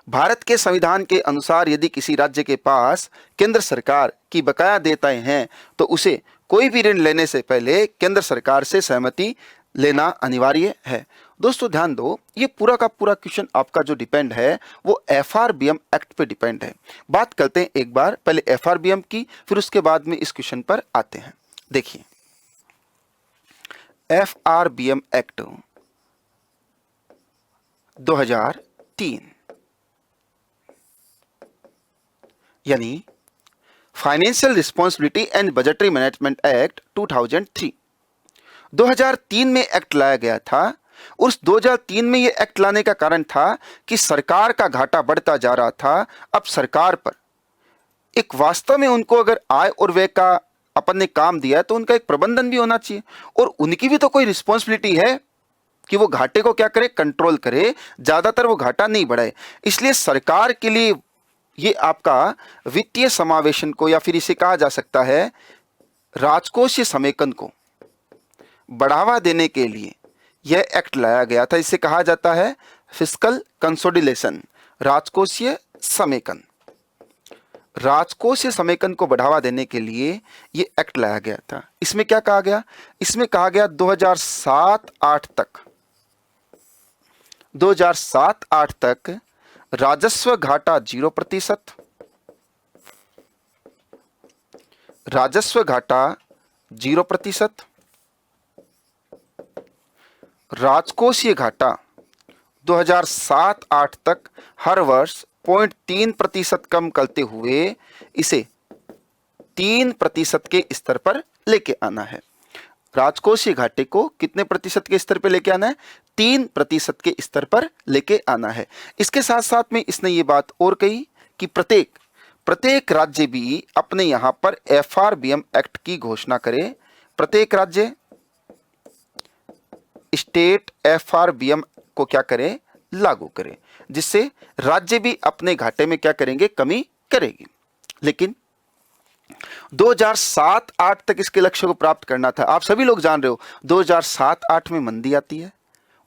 S1: भारत के संविधान के अनुसार यदि किसी राज्य के पास केंद्र सरकार की बकाया देयताएं हैं तो उसे कोई भी ऋण लेने से पहले केंद्र सरकार से सहमति लेना अनिवार्य है। दोस्तों ध्यान दो, ये पूरा का पूरा क्वेश्चन आपका जो डिपेंड है वो एफआरबीएम एक्ट पे डिपेंड है। बात करते हैं एक बार पहले एफआरबीएम की, फिर उसके बाद में इस क्वेश्चन पर आते हैं। देखिए, एफआरबीएम एक्ट 2003 यानी financial responsibility and budgetary management act 2003 2003 में एक्ट लाया गया था। उस 2003 में यह एक्ट लाने का कारण था कि सरकार का घाटा बढ़ता जा रहा था। अब सरकार पर एक वास्तव में उनको अगर आय और व्यय का अपन ने काम दिया तो उनका एक प्रबंधन भी होना चाहिए और उनकी भी तो कोई रिस्पॉन्सिबिलिटी है कि वो घाटे को क्या करे, कंट्रोल करे, ज्यादातर वो घाटा नहीं बढ़ाए। इसलिए सरकार के लिए ये आपका वित्तीय समावेशन को या फिर इसे कहा जा सकता है राजकोषीय समेकन को बढ़ावा देने के लिए यह एक्ट लाया गया था। इसे कहा जाता है फिस्कल कंसोलिडेशन, राजकोषीय समेकन। राजकोषीय समेकन को बढ़ावा देने के लिए यह एक्ट लाया गया था। इसमें क्या कहा गया? इसमें कहा गया 2007-8 तक राजस्व घाटा 0%, राजस्व घाटा 0%, राजकोषीय घाटा 2007-8 तक हर वर्ष 0.3% कम करते हुए इसे 3% के स्तर पर लेके आना है। राजकोषीय घाटे को कितने प्रतिशत के स्तर पर लेके आना है? 3% के स्तर पर लेके आना है। इसके साथ साथ में इसने ये बात और कही कि प्रत्येक राज्य भी अपने यहां पर एफआरबीएम एक्ट की घोषणा करे। प्रत्येक राज्य स्टेट एफआरबीएम को क्या करे? लागू करे, जिससे राज्य भी अपने घाटे में क्या करेंगे? कमी करेगी। लेकिन 2007-8 तक इसके लक्ष्य को प्राप्त करना था। आप सभी लोग जान रहे हो 2007-8 में मंदी आती है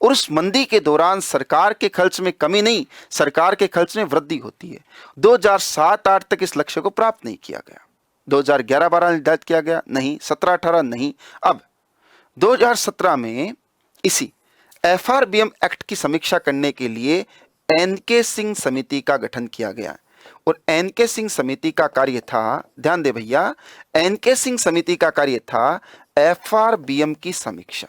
S1: और उस मंदी के दौरान सरकार के खर्च में कमी नहीं, सरकार के खर्च में वृद्धि होती है। 2007-8 तक इस लक्ष्य को प्राप्त नहीं किया गया। 2011-12 निर्धारित किया गया नहीं, 17-18 नहीं। अब 2017 में इसी एफआरबीएम एक्ट की समीक्षा करने के लिए एनके सिंह समिति का गठन किया गया और एनके सिंह समिति का कार्य था, ध्यान दे भैया, एनके सिंह समिति का कार्य था एफआरबीएम की समीक्षा।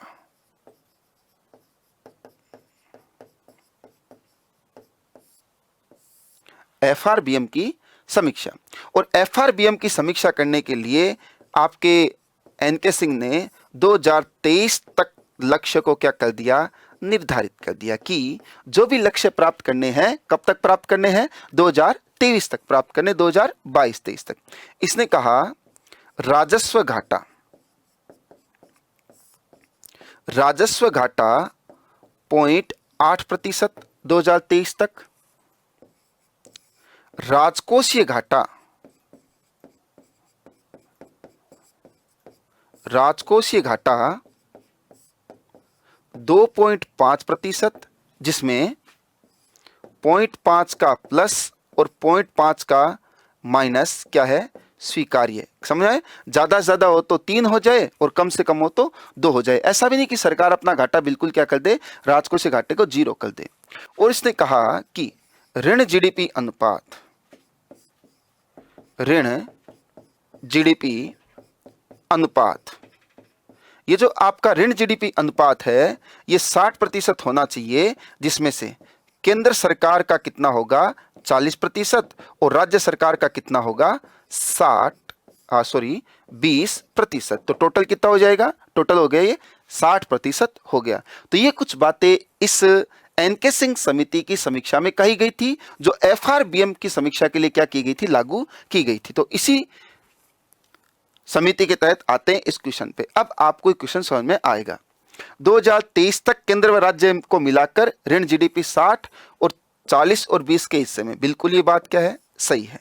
S1: एफआरबीएम की समीक्षा और एफआरबीएम की समीक्षा करने के लिए आपके एनके सिंह ने 2023 तक लक्ष्य को क्या कर दिया? निर्धारित कर दिया कि जो भी लक्ष्य प्राप्त करने हैं, कब तक प्राप्त करने हैं? 2023 तक प्राप्त करने, 2022-23 तक। इसने कहा राजस्व घाटा 0.8% 2023 तक, राजकोषीय घाटा 2.5%, जिसमें 0.5 का प्लस और 0.5 का माइनस क्या है? स्वीकार्य। समझ आए? ज्यादा से ज्यादा हो तो 3 हो जाए और कम से कम हो तो 2 हो जाए। ऐसा भी नहीं कि सरकार अपना घाटा बिल्कुल क्या कर दे, राजकोषीय घाटे को 0 कर दे। और इसने कहा कि ऋण जीडीपी अनुपात, ये जो आपका ऋण जीडीपी अनुपात है ये 60% होना चाहिए, जिसमें से केंद्र सरकार का कितना होगा? 40% और राज्य सरकार का कितना होगा? 20%। तो टोटल कितना हो जाएगा? टोटल हो गया ये 60% हो गया। तो ये कुछ बातें इस एनके सिंह समिति की समीक्षा में कही गई थी, जो एफआरबीएम की समीक्षा के लिए क्या की गई थी? लागू की गई थी। तो इसी समिति के तहत आते हैं इस क्वेश्चन पे। अब आपको क्वेश्चन समझ में आएगा। 2023 तक केंद्र व राज्य को मिलाकर ऋण जीडीपी 60 और 40 और 20 के हिस्से में। बिल्कुल ये बात क्या है, सही है।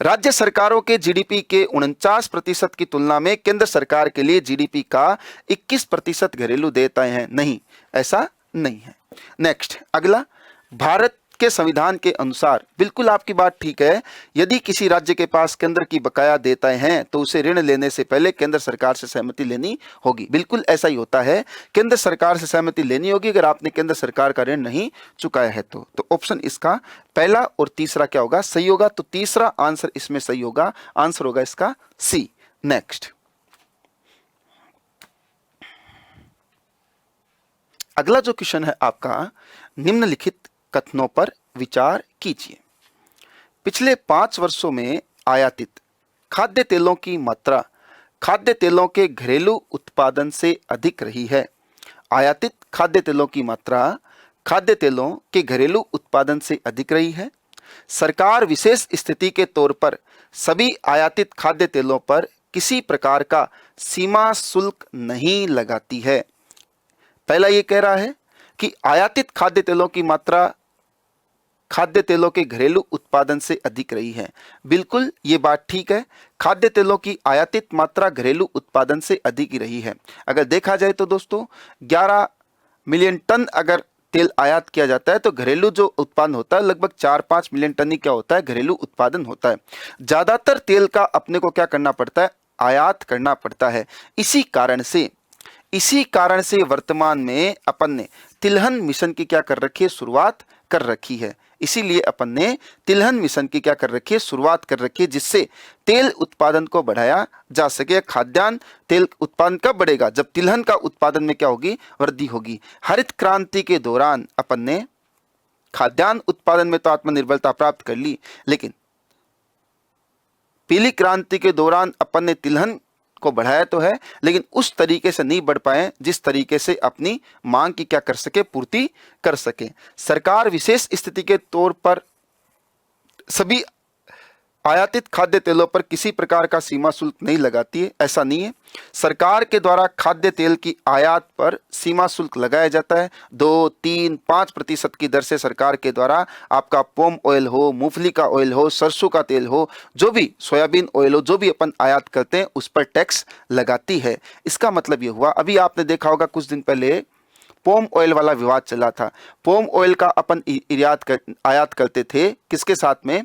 S1: राज्य सरकारों के जीडीपी के 49% की तुलना में केंद्र सरकार के लिए जीडीपी का 21% घरेलू देयताएं हैं। नहीं, ऐसा नहीं है। नेक्स्ट, अगला, भारत के संविधान के अनुसार, बिल्कुल आपकी बात ठीक है, यदि किसी राज्य के पास केंद्र की बकाया देयताएं हैं तो उसे ऋण लेने से पहले केंद्र सरकार से सहमति लेनी होगी। बिल्कुल ऐसा ही होता है, केंद्र सरकार से सहमति लेनी होगी अगर आपने केंद्र सरकार का ऋण नहीं चुकाया है तो ऑप्शन इसका पहला और तीसरा क्या होगा, सही होगा। तो तीसरा आंसर इसमें सही होगा, आंसर होगा इसका सी। नेक्स्ट, अगला जो क्वेश्चन है आपका, निम्नलिखित कथनों पर विचार कीजिए। पिछले 5 वर्षों में आयातित खाद्य तेलों की मात्रा खाद्य तेलों के घरेलू उत्पादन से अधिक रही है। आयातित खाद्य तेलों की मात्रा खाद्य तेलों के घरेलू उत्पादन से अधिक रही है। सरकार विशेष स्थिति के तौर पर सभी आयातित खाद्य तेलों पर किसी प्रकार का सीमा शुल्क नहीं लगाती है। पहला ये कह रहा है कि आयातित खाद्य तेलों की मात्रा खाद्य तेलों के घरेलू उत्पादन से अधिक रही है। बिल्कुल ये बात ठीक है, खाद्य तेलों की आयातित मात्रा घरेलू उत्पादन से अधिक ही रही है। अगर देखा जाए तो दोस्तों 11 मिलियन टन अगर तेल आयात किया जाता है तो घरेलू जो उत्पादन होता है लगभग 4-5 मिलियन टन ही क्या होता है, घरेलू उत्पादन होता है। ज्यादातर तेल का अपने को क्या करना पड़ता है, आयात करना पड़ता है। इसी कारण से वर्तमान में अपन ने तिलहन मिशन की क्या कर रखी है, शुरुआत कर रखी है। इसीलिए अपन ने तिलहन मिशन की क्या कर रखी है, शुरुआत कर रखी है, जिससे तेल उत्पादन को बढ़ाया जा सके। खाद्यान्न तेल उत्पादन कब बढ़ेगा, जब तिलहन का उत्पादन में क्या होगी, वृद्धि होगी। हरित क्रांति के दौरान अपन ने खाद्यान्न उत्पादन में तो आत्मनिर्भरता प्राप्त कर ली, लेकिन पीली क्रांति के दौरान अपन ने तिलहन को बढ़ाया तो है, लेकिन उस तरीके से नहीं बढ़ पाए जिस तरीके से अपनी मांग की क्या कर सके, पूर्ति कर सके। सरकार विशेष स्थिति के तौर पर सभी आयातित खाद्य तेलों पर किसी प्रकार का सीमा शुल्क नहीं लगाती है, ऐसा नहीं है। सरकार के द्वारा खाद्य तेल की आयात पर सीमा शुल्क लगाया जाता है। 2, 3, 5% की दर से सरकार के द्वारा आपका पोम ऑयल हो, मूंगफली का ऑयल हो, सरसों का तेल हो, जो भी सोयाबीन ऑयल हो, जो भी अपन आयात करते हैं उस पर टैक्स लगाती है। इसका मतलब ये हुआ, अभी आपने देखा होगा कुछ दिन पहले पोम ऑयल वाला विवाद चला था। पोम ऑयल का अपन आयात करते थे किसके साथ में,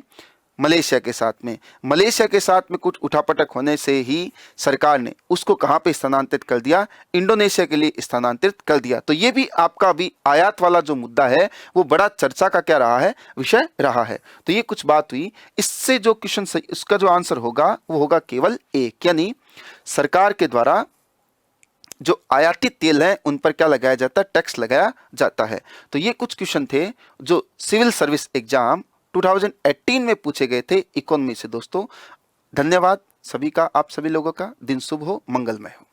S1: मलेशिया के साथ में। मलेशिया के साथ में कुछ उठापटक होने से ही सरकार ने उसको कहां पे स्थानांतरित कर दिया, इंडोनेशिया के लिए स्थानांतरित कर दिया। तो ये भी आपका अभी आयात वाला जो मुद्दा है वो बड़ा चर्चा का क्या रहा है, विषय रहा है। तो ये कुछ बात हुई। इससे जो क्वेश्चन इसका जो आंसर होगा वो होगा केवल एक, यानी सरकार के द्वारा जो आयातित तेल है उन पर क्या लगाया जाता है, टैक्स लगाया जाता है। तो ये कुछ क्वेश्चन थे जो सिविल सर्विस एग्जाम 2018 में पूछे गए थे इकोनॉमी से। दोस्तों धन्यवाद सभी का, आप सभी लोगों का दिन शुभ हो, मंगलमय हो।